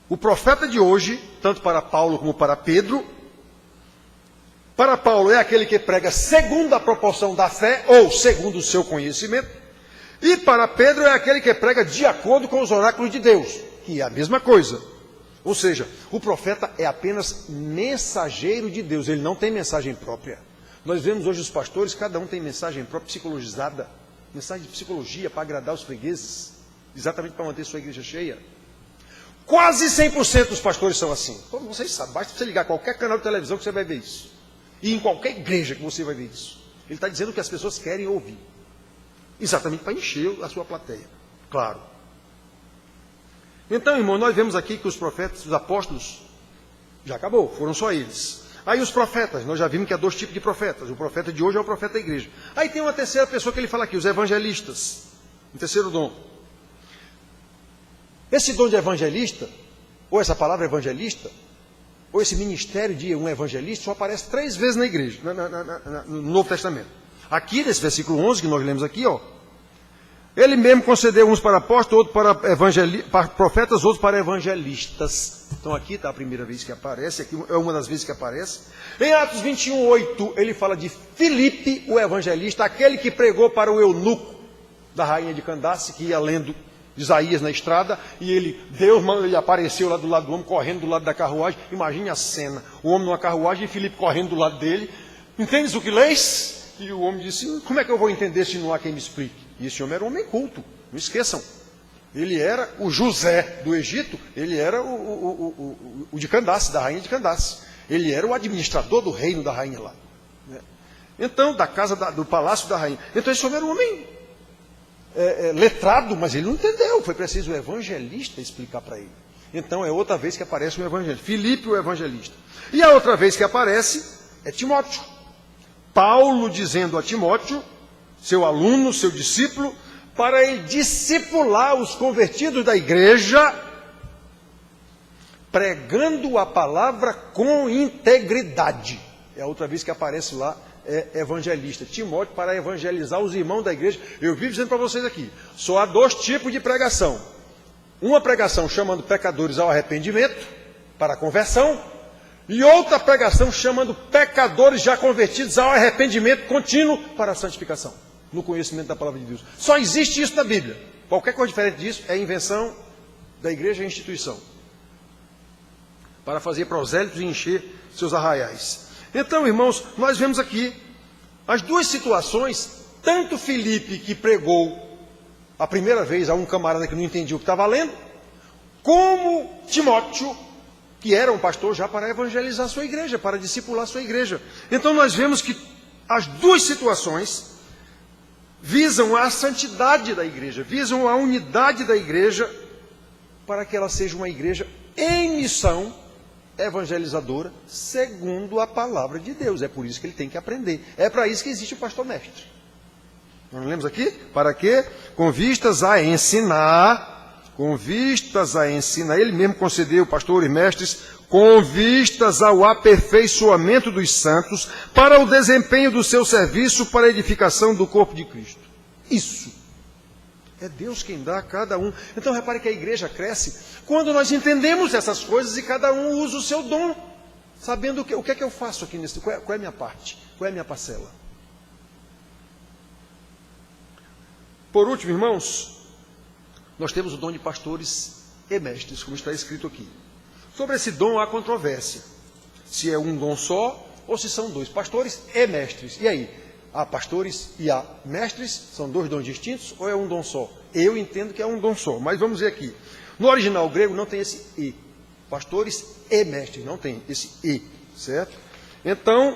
O profeta de hoje, tanto para Paulo como para Pedro, para Paulo é aquele que prega segundo a proporção da fé, ou segundo o seu conhecimento. E para Pedro é aquele que prega de acordo com os oráculos de Deus, que é a mesma coisa. Ou seja, o profeta é apenas mensageiro de Deus, ele não tem mensagem própria. Nós vemos hoje os pastores, cada um tem mensagem própria, psicologizada, mensagem de psicologia para agradar os fregueses, exatamente para manter sua igreja cheia. Quase 100% dos pastores são assim. Todos vocês sabem, basta você ligar qualquer canal de televisão que você vai ver isso. E em qualquer igreja que você vai ver isso. Ele está dizendo o que as pessoas querem ouvir. Exatamente para encher a sua plateia. Claro. Então, irmão, nós vemos aqui que os profetas, os apóstolos, já acabou, foram só eles. Aí os profetas, nós já vimos que há dois tipos de profetas. O profeta de hoje é o profeta da igreja. Aí tem uma terceira pessoa que ele fala aqui, os evangelistas. Um terceiro dom. Esse dom de evangelista, ou essa palavra evangelista, ou esse ministério de um evangelista, só aparece 3 vezes na igreja, no Novo Testamento. Aqui, nesse versículo 11, que nós lemos aqui, ó, ele mesmo concedeu uns para apóstolos, outros para profetas, outros para evangelistas. Então aqui está a primeira vez que aparece, aqui é uma das vezes que aparece. Em Atos 21:8, ele fala de Filipe, o evangelista, aquele que pregou para o eunuco da rainha de Candace, que ia lendo Isaías na estrada, e Deus ele apareceu lá do lado do homem, correndo do lado da carruagem. Imagine a cena, o homem numa carruagem e Filipe correndo do lado dele. Entendes o que lês? E o homem disse, como é que eu vou entender se não há quem me explique? E esse homem era um homem culto, não esqueçam. Ele era o José do Egito, ele era o de Candace, da rainha de Candace. Ele era o administrador do reino da rainha lá. Então, da casa, do palácio da rainha. Então esse homem era um homem letrado, mas ele não entendeu. Foi preciso o evangelista explicar para ele. Então é outra vez que aparece um evangelista. Filipe, o evangelista. E a outra vez que aparece é Timóteo. Paulo dizendo a Timóteo, seu aluno, seu discípulo, para ele discipular os convertidos da igreja, pregando a palavra com integridade. É a outra vez que aparece lá, evangelista. Timóteo para evangelizar os irmãos da igreja. Eu vivo dizendo para vocês aqui, só há 2 tipos de pregação. Uma pregação chamando pecadores ao arrependimento, para a conversão, e outra pregação chamando pecadores já convertidos ao arrependimento contínuo para a santificação, no conhecimento da palavra de Deus. Só existe isso na Bíblia. Qualquer coisa diferente disso é invenção da igreja e instituição, para fazer prosélitos e encher seus arraiais. Então, irmãos, nós vemos aqui as 2 situações, tanto Filipe, que pregou a primeira vez a um camarada que não entendia o que estava lendo, como Timóteo, que era um pastor já para evangelizar a sua igreja, para discipular a sua igreja. Então nós vemos que as 2 situações visam a santidade da igreja, visam a unidade da igreja, para que ela seja uma igreja em missão evangelizadora, segundo a palavra de Deus. É por isso que ele tem que aprender. É para isso que existe o pastor mestre. Nós lemos aqui? Para quê? Com vistas a ensinar, ele mesmo concedeu pastores mestres, com vistas ao aperfeiçoamento dos santos, para o desempenho do seu serviço, para a edificação do corpo de Cristo. Isso. É Deus quem dá a cada um. Então repare que a igreja cresce quando nós entendemos essas coisas e cada um usa o seu dom, sabendo o que é que eu faço aqui nesse, qual é a minha parte, qual é a minha parcela. Por último, irmãos, nós temos o dom de pastores e mestres, como está escrito aqui. Sobre esse dom há controvérsia, se é um dom só ou se são 2, pastores e mestres. E aí? Há pastores e há mestres? São 2 dons distintos ou é um dom só? Eu entendo que é um dom só, mas vamos ver aqui. No original grego não tem esse e. Pastores e mestres, não tem esse e, certo? Então,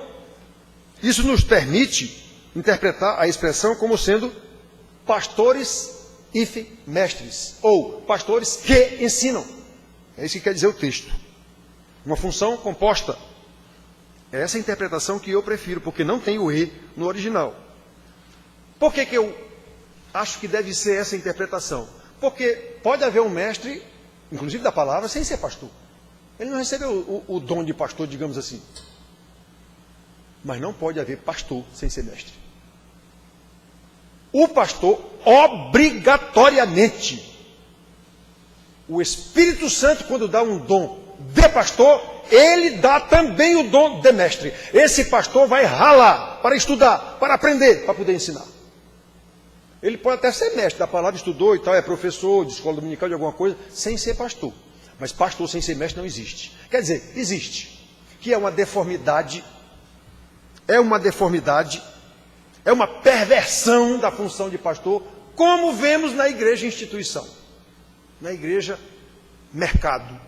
isso nos permite interpretar a expressão como sendo pastores e mestres, ou pastores que ensinam. É isso que quer dizer o texto. Uma função composta. É essa a interpretação que eu prefiro, porque não tem o e no original. Por que eu acho que deve ser essa interpretação? Porque pode haver um mestre, inclusive da palavra, sem ser pastor. Ele não recebeu o dom de pastor, digamos assim. Mas não pode haver pastor sem ser mestre. O pastor, obrigatoriamente, o Espírito Santo, quando dá um dom de pastor, ele dá também o dom de mestre. Esse pastor vai ralar para estudar, para aprender, para poder ensinar. Ele pode até ser mestre da palavra, estudou e tal, é professor de escola dominical, de alguma coisa, sem ser pastor. Mas pastor sem ser mestre não existe. Quer dizer, existe. Que é uma deformidade, é uma perversão da função de pastor, como vemos na igreja instituição, na igreja mercado.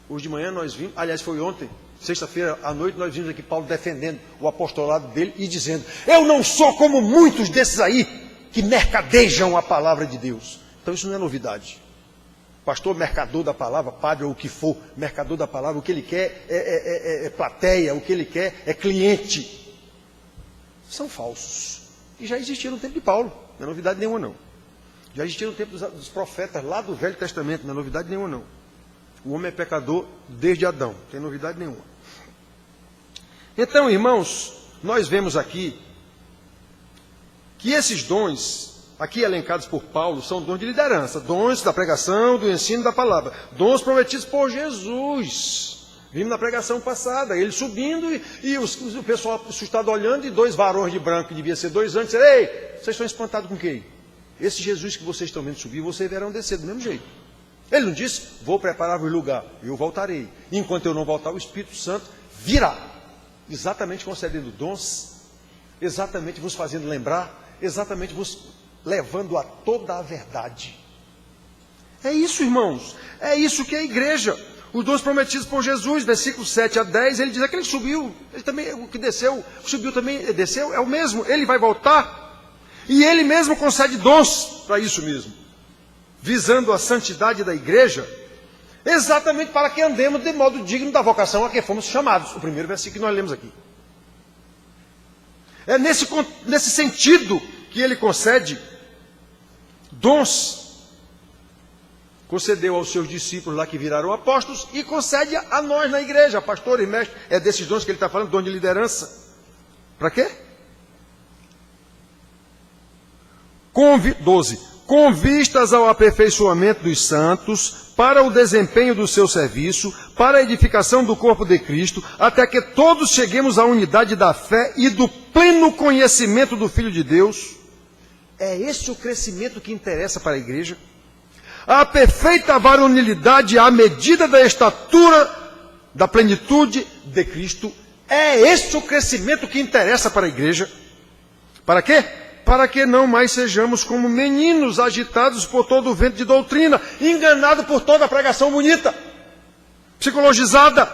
Hoje de manhã nós vimos, aliás foi ontem, sexta-feira à noite, nós vimos aqui Paulo defendendo o apostolado dele e dizendo: eu não sou como muitos desses aí que mercadejam a palavra de Deus. Então isso não é novidade. Pastor, mercador da palavra, padre ou o que for, mercador da palavra, o que ele quer é plateia, o que ele quer é cliente. São falsos. E já existiram no tempo de Paulo, não é novidade nenhuma não. Já existiram no tempo dos profetas lá do Velho Testamento, não é novidade nenhuma não. O homem é pecador desde Adão, não tem novidade nenhuma. Então, irmãos, nós vemos aqui que esses dons, aqui elencados por Paulo, são dons de liderança, dons da pregação, do ensino da palavra, dons prometidos por Jesus. Vimos na pregação passada, ele subindo e o pessoal assustado olhando, e dois varões de branco, que devia ser 2 anos, disseram: ei, vocês estão espantados com quem? Esse Jesus que vocês estão vendo subir, vocês verão descer do mesmo jeito. Ele não disse: vou preparar-vos lugar, eu voltarei. Enquanto eu não voltar, o Espírito Santo virá, exatamente concedendo dons, exatamente vos fazendo lembrar, exatamente vos levando a toda a verdade. É isso, irmãos, é isso que é a igreja. Os dons prometidos por Jesus, versículos 7 a 10, ele diz: aquele que subiu, ele também, o que desceu, subiu também, desceu, é o mesmo, ele vai voltar, e ele mesmo concede dons para isso mesmo, visando a santidade da igreja, exatamente para que andemos de modo digno da vocação a que fomos chamados. O primeiro versículo que nós lemos aqui. É nesse sentido que ele concede dons. Concedeu aos seus discípulos lá que viraram apóstolos e concede a nós na igreja, pastor e mestre. É desses dons que ele está falando, dom de liderança. Para quê? 12. Com vistas ao aperfeiçoamento dos santos, para o desempenho do seu serviço, para a edificação do corpo de Cristo, até que todos cheguemos à unidade da fé e do pleno conhecimento do Filho de Deus. É esse o crescimento que interessa para a igreja. A perfeita varonilidade à medida da estatura da plenitude de Cristo. É esse o crescimento que interessa para a igreja. Para quê? Para que não mais sejamos como meninos agitados por todo o vento de doutrina, enganados por toda a pregação bonita, psicologizada,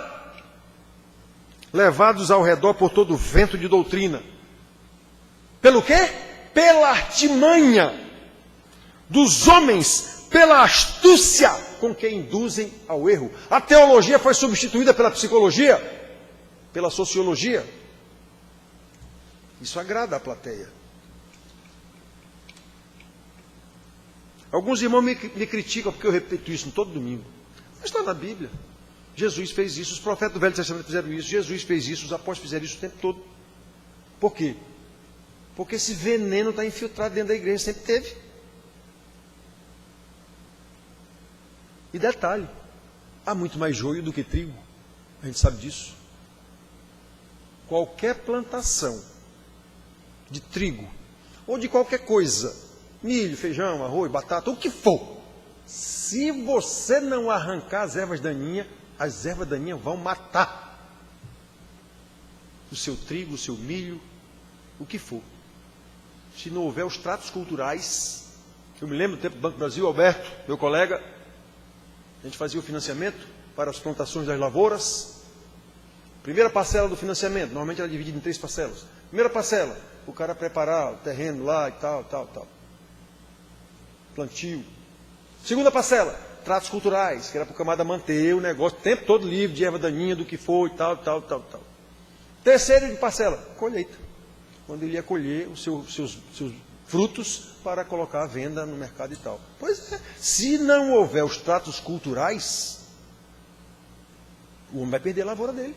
levados ao redor por todo o vento de doutrina. Pelo quê? Pela artimanha dos homens, pela astúcia com que induzem ao erro. A teologia foi substituída pela psicologia, pela sociologia. Isso agrada a plateia. Alguns irmãos me criticam porque eu repito isso todo domingo. Mas está na Bíblia. Jesus fez isso, os profetas do Velho Testamento fizeram isso, Jesus fez isso, os apóstolos fizeram isso o tempo todo. Por quê? Porque esse veneno está infiltrado dentro da igreja, sempre teve. E detalhe, há muito mais joio do que trigo. A gente sabe disso. Qualquer plantação de trigo, ou de qualquer coisa, milho, feijão, arroz, batata, o que for, se você não arrancar as ervas daninhas vão matar o seu trigo, o seu milho, o que for. Se não houver os tratos culturais, eu me lembro do tempo do Banco do Brasil, Alberto, meu colega, a gente fazia o financiamento para as plantações das lavouras. Primeira parcela do financiamento, normalmente era dividida em 3 parcelas. Primeira parcela, o cara preparar o terreno lá e tal. Plantio. Segunda parcela, tratos culturais, que era para o camarada manter o negócio o tempo todo livre de erva daninha, do que for e tal. Terceira parcela, colheita. Quando ele ia colher os seus frutos para colocar à venda no mercado e tal. Pois é, se não houver os tratos culturais, o homem vai perder a lavoura dele.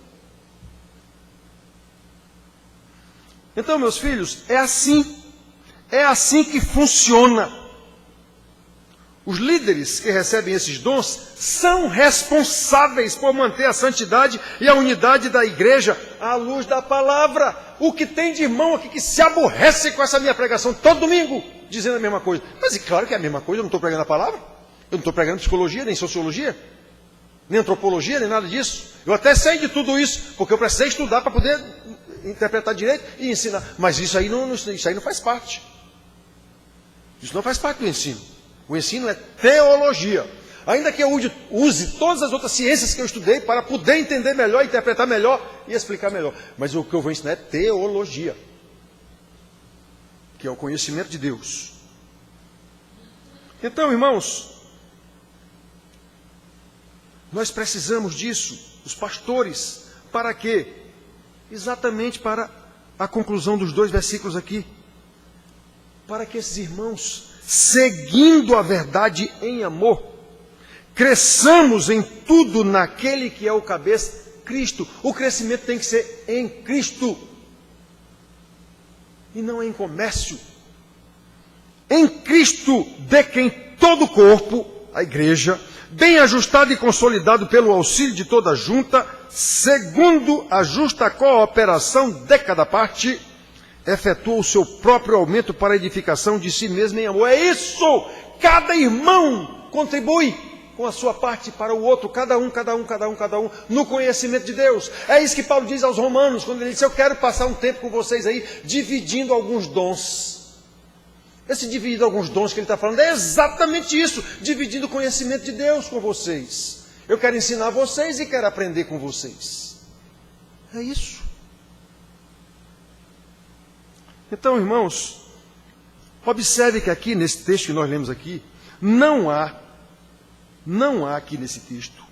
Então, meus filhos, é assim que funciona. Os líderes que recebem esses dons são responsáveis por manter a santidade e a unidade da igreja à luz da palavra. O que tem de irmão aqui que se aborrece com essa minha pregação todo domingo, dizendo a mesma coisa. Mas é claro que é a mesma coisa, eu não estou pregando a palavra. Eu não estou pregando psicologia nem sociologia. nem antropologia, nem nada disso. Eu até sei de tudo isso, porque eu precisei estudar para poder interpretar direito e ensinar. Mas isso aí não faz parte. Isso não faz parte do ensino. O ensino é teologia. Ainda que eu use todas as outras ciências que eu estudei para poder entender melhor, interpretar melhor e explicar melhor. Mas o que eu vou ensinar é teologia, que é o conhecimento de Deus. Então, irmãos, nós precisamos disso, os pastores, para quê? Exatamente para a conclusão dos 2 versículos aqui. Para que esses irmãos, seguindo a verdade em amor, cresçamos em tudo naquele que é o cabeça, Cristo. O crescimento tem que ser em Cristo e não em comércio. Em Cristo, de quem todo o corpo, a igreja, bem ajustado e consolidado pelo auxílio de toda a junta, segundo a justa cooperação de cada parte, efetua o seu próprio aumento para a edificação de si mesmo em amor. É isso! Cada irmão contribui com a sua parte para o outro, cada um, no conhecimento de Deus. É isso que Paulo diz aos romanos, quando ele diz, eu quero passar um tempo com vocês aí, dividindo alguns dons. Esse dividindo alguns dons que ele está falando é exatamente isso, dividindo o conhecimento de Deus com vocês. Eu quero ensinar vocês e quero aprender com vocês. É isso. Então, irmãos, observe que aqui, nesse texto que nós lemos aqui, não há aqui nesse texto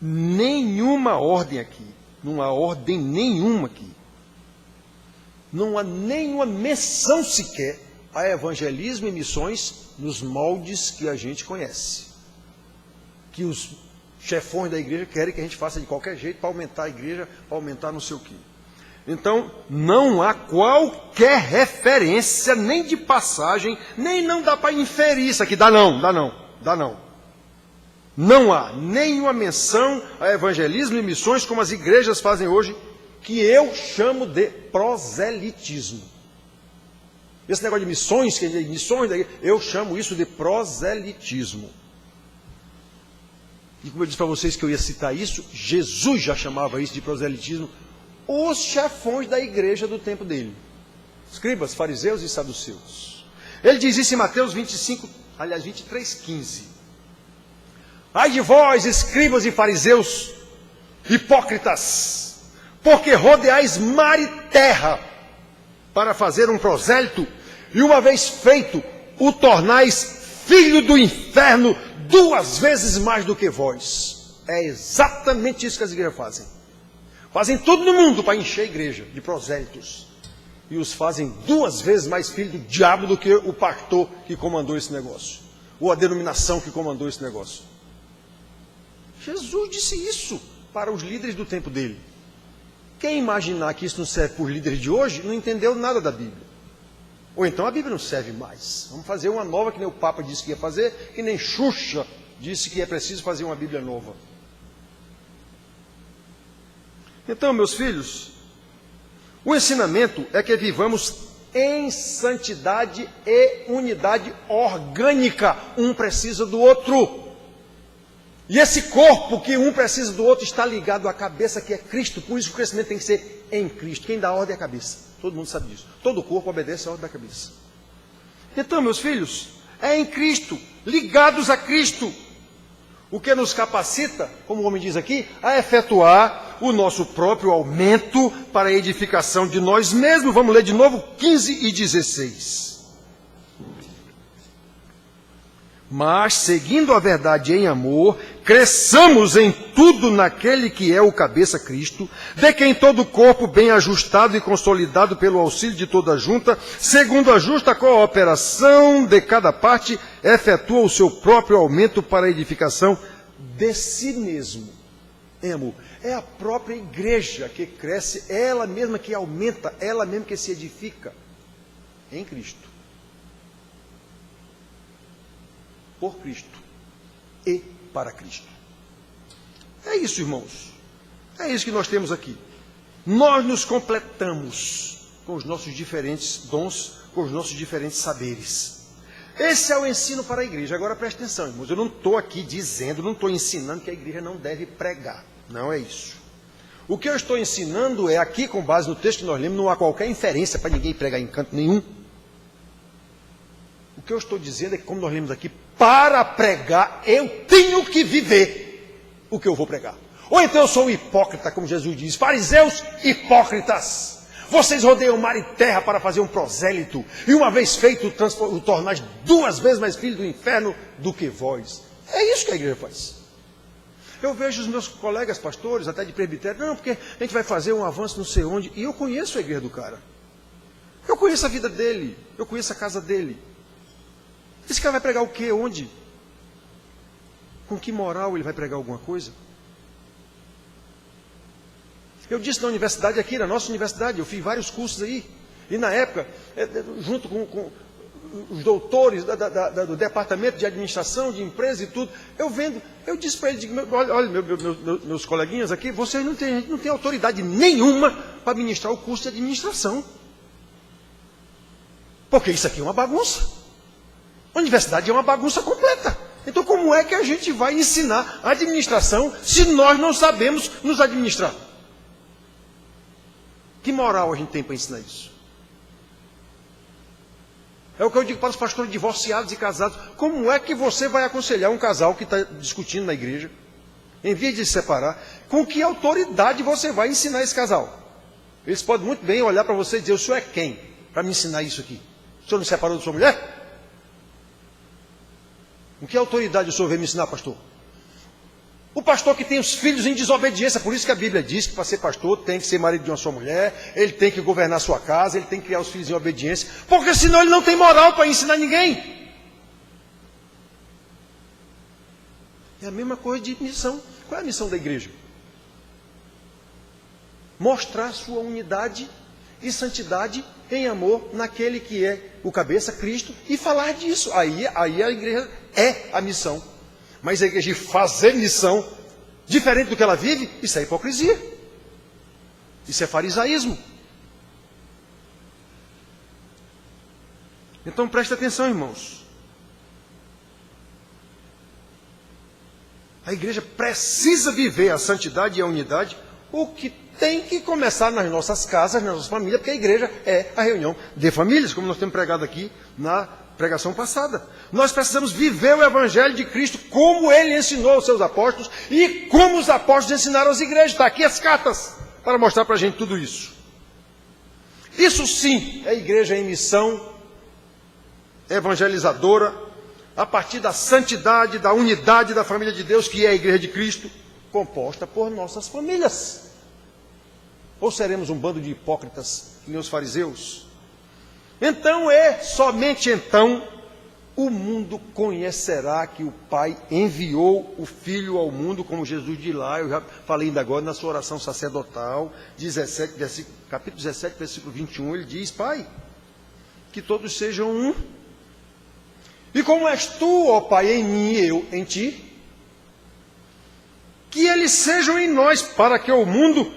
nenhuma ordem aqui, não há ordem nenhuma aqui, não há nenhuma menção sequer a evangelismo e missões nos moldes que a gente conhece, que os chefões da igreja querem que a gente faça de qualquer jeito para aumentar a igreja, para aumentar não sei o quê. Então, não há qualquer referência, nem de passagem, nem não dá para inferir isso aqui. Dá não. Não há nenhuma menção a evangelismo e missões como as igrejas fazem hoje, que eu chamo de proselitismo. Esse negócio de missões, eu chamo isso de proselitismo. E como eu disse para vocês que eu ia citar isso, Jesus já chamava isso de proselitismo, os chefões da igreja do tempo dele, escribas, fariseus e saduceus. Ele diz isso em Mateus 23:15. Ai de vós, escribas e fariseus, hipócritas, porque rodeais mar e terra para fazer um prosélito, e uma vez feito, o tornais filho do inferno 2 vezes mais do que vós. É exatamente isso que as igrejas fazem. Fazem tudo no mundo para encher a igreja de prosélitos. E os fazem 2 vezes mais filho do diabo do que o pastor que comandou esse negócio. Ou a denominação que comandou esse negócio. Jesus disse isso para os líderes do tempo dele. Quem imaginar que isso não serve para os líderes de hoje, não entendeu nada da Bíblia. Ou então a Bíblia não serve mais. Vamos fazer uma nova que nem o Papa disse que ia fazer, que nem Xuxa disse que é preciso fazer uma Bíblia nova. Então, meus filhos, o ensinamento é que vivamos em santidade e unidade orgânica. Um precisa do outro. E esse corpo que um precisa do outro está ligado à cabeça que é Cristo. Por isso que o crescimento tem que ser em Cristo. Quem dá a ordem é a cabeça. Todo mundo sabe disso. Todo o corpo obedece à ordem da cabeça. Então, meus filhos, é em Cristo, ligados a Cristo, o que nos capacita, como o homem diz aqui, a efetuar o nosso próprio aumento para a edificação de nós mesmos. Vamos ler de novo 15 e 16. Mas, seguindo a verdade em amor, cresçamos em tudo naquele que é o cabeça Cristo, de quem todo o corpo bem ajustado e consolidado pelo auxílio de toda a junta, segundo a justa cooperação de cada parte, efetua o seu próprio aumento para a edificação de si mesmo. Em amor. É a própria igreja que cresce, ela mesma que aumenta, ela mesma que se edifica em Cristo. Por Cristo e para Cristo. É isso, irmãos. É isso que nós temos aqui. Nós nos completamos com os nossos diferentes dons, com os nossos diferentes saberes. Esse é o ensino para a igreja. Agora preste atenção, irmãos, eu não estou aqui dizendo, não estou ensinando que a igreja não deve pregar. Não é isso. O que eu estou ensinando é aqui, com base no texto que nós lemos, não há qualquer inferência para ninguém pregar em canto nenhum. O que eu estou dizendo é que, como nós lemos aqui, para pregar eu tenho que viver o que eu vou pregar. Ou então eu sou um hipócrita, como Jesus diz, fariseus hipócritas. Vocês rodeiam mar e terra para fazer um prosélito, e uma vez feito, o tornais 2 vezes mais filho do inferno do que vós. É isso que a igreja faz. Eu vejo os meus colegas pastores, até de presbitério, não, porque a gente vai fazer um avanço não sei onde, e eu conheço a igreja do cara. Eu conheço a vida dele, eu conheço a casa dele. Esse cara vai pregar o quê? Onde? Com que moral ele vai pregar alguma coisa? Eu disse na universidade aqui, na nossa universidade, eu fiz vários cursos aí. E na época, junto com os doutores do departamento de administração, de empresa e tudo, eu disse para eles, olha, meus coleguinhas aqui, vocês não têm autoridade nenhuma para ministrar o curso de administração. Porque isso aqui é uma bagunça. A universidade é uma bagunça completa. Então como é que a gente vai ensinar administração se nós não sabemos nos administrar? Que moral a gente tem para ensinar isso? É o que eu digo para os pastores divorciados e casados. Como é que você vai aconselhar um casal que está discutindo na igreja, em vez de se separar, com que autoridade você vai ensinar esse casal? Eles podem muito bem olhar para você e dizer, o senhor é quem para me ensinar isso aqui? O senhor não se separou da sua mulher? Com que autoridade o senhor veio me ensinar, pastor? O pastor que tem os filhos em desobediência, por isso que a Bíblia diz que para ser pastor tem que ser marido de uma só mulher, ele tem que governar a sua casa, ele tem que criar os filhos em obediência, porque senão ele não tem moral para ensinar ninguém. É a mesma coisa de missão. Qual é a missão da igreja? Mostrar sua unidade e santidade em amor naquele que é o cabeça, Cristo, e falar disso. Aí a igreja é a missão. Mas a igreja fazer missão diferente do que ela vive, isso é hipocrisia. Isso é farisaísmo. Então preste atenção, irmãos. A igreja precisa viver a santidade e a unidade, o que tem que começar nas nossas casas, nas nossas famílias, porque a igreja é a reunião de famílias, como nós temos pregado aqui na pregação passada. Nós precisamos viver o Evangelho de Cristo como ele ensinou aos seus apóstolos e como os apóstolos ensinaram às igrejas. Está aqui as cartas para mostrar para a gente tudo isso. Isso sim é igreja em missão evangelizadora, a partir da santidade, da unidade da família de Deus, que é a igreja de Cristo, composta por nossas famílias. Ou seremos um bando de hipócritas, que nem os fariseus? Então somente então, o mundo conhecerá que o Pai enviou o Filho ao mundo, como Jesus diz lá, eu já falei ainda agora na sua oração sacerdotal, capítulo 17, versículo 21, ele diz, Pai, que todos sejam um. E como és tu, ó Pai, em mim e eu em ti, que eles sejam em nós, para que o mundo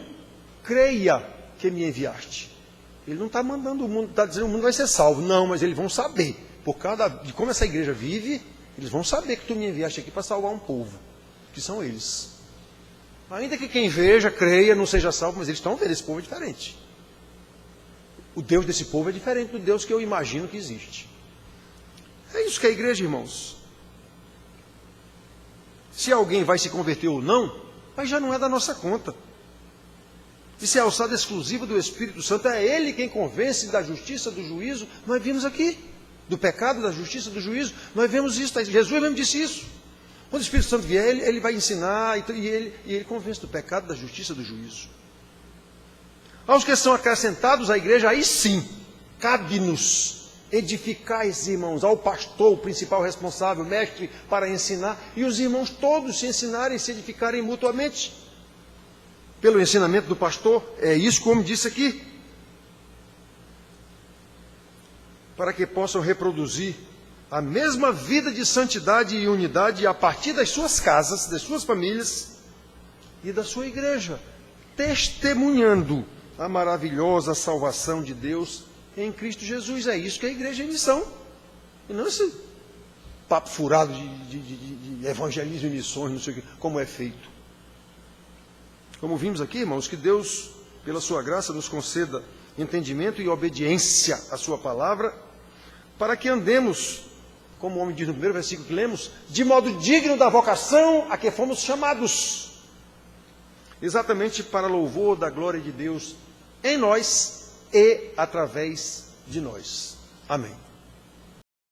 creia que me enviaste. Ele não está mandando o mundo, está dizendo que o mundo vai ser salvo. Não, mas eles vão saber. Por causa de como essa igreja vive, eles vão saber que tu me enviaste aqui para salvar um povo, que são eles. Ainda que quem veja, creia, não seja salvo, mas eles estão vendo, esse povo é diferente. O Deus desse povo é diferente do Deus que eu imagino que existe. É isso que é a igreja, irmãos. Se alguém vai se converter ou não, aí já não é da nossa conta. Isso é alçada exclusiva do Espírito Santo. É Ele quem convence da justiça, do juízo. Nós vimos aqui. Do pecado, da justiça, do juízo. Nós vemos isso. Jesus mesmo disse isso. Quando o Espírito Santo vier, ele vai ensinar e ele convence do pecado, da justiça, do juízo. Aos que são acrescentados à igreja, aí sim, cabe-nos edificar esses irmãos, ao pastor, o principal responsável, mestre, para ensinar, e os irmãos todos se ensinarem, se edificarem mutuamente. Pelo ensinamento do pastor, é isso como disse aqui. Para que possam reproduzir a mesma vida de santidade e unidade a partir das suas casas, das suas famílias e da sua igreja, testemunhando a maravilhosa salvação de Deus em Cristo Jesus. É isso que é a igreja em missão. E não esse papo furado de evangelismo e missões, não sei o que, como é feito. Como vimos aqui, irmãos, que Deus, pela sua graça, nos conceda entendimento e obediência à sua palavra, para que andemos, como o homem diz no primeiro versículo que lemos, de modo digno da vocação a que fomos chamados, exatamente para louvor da glória de Deus em nós e através de nós. Amém.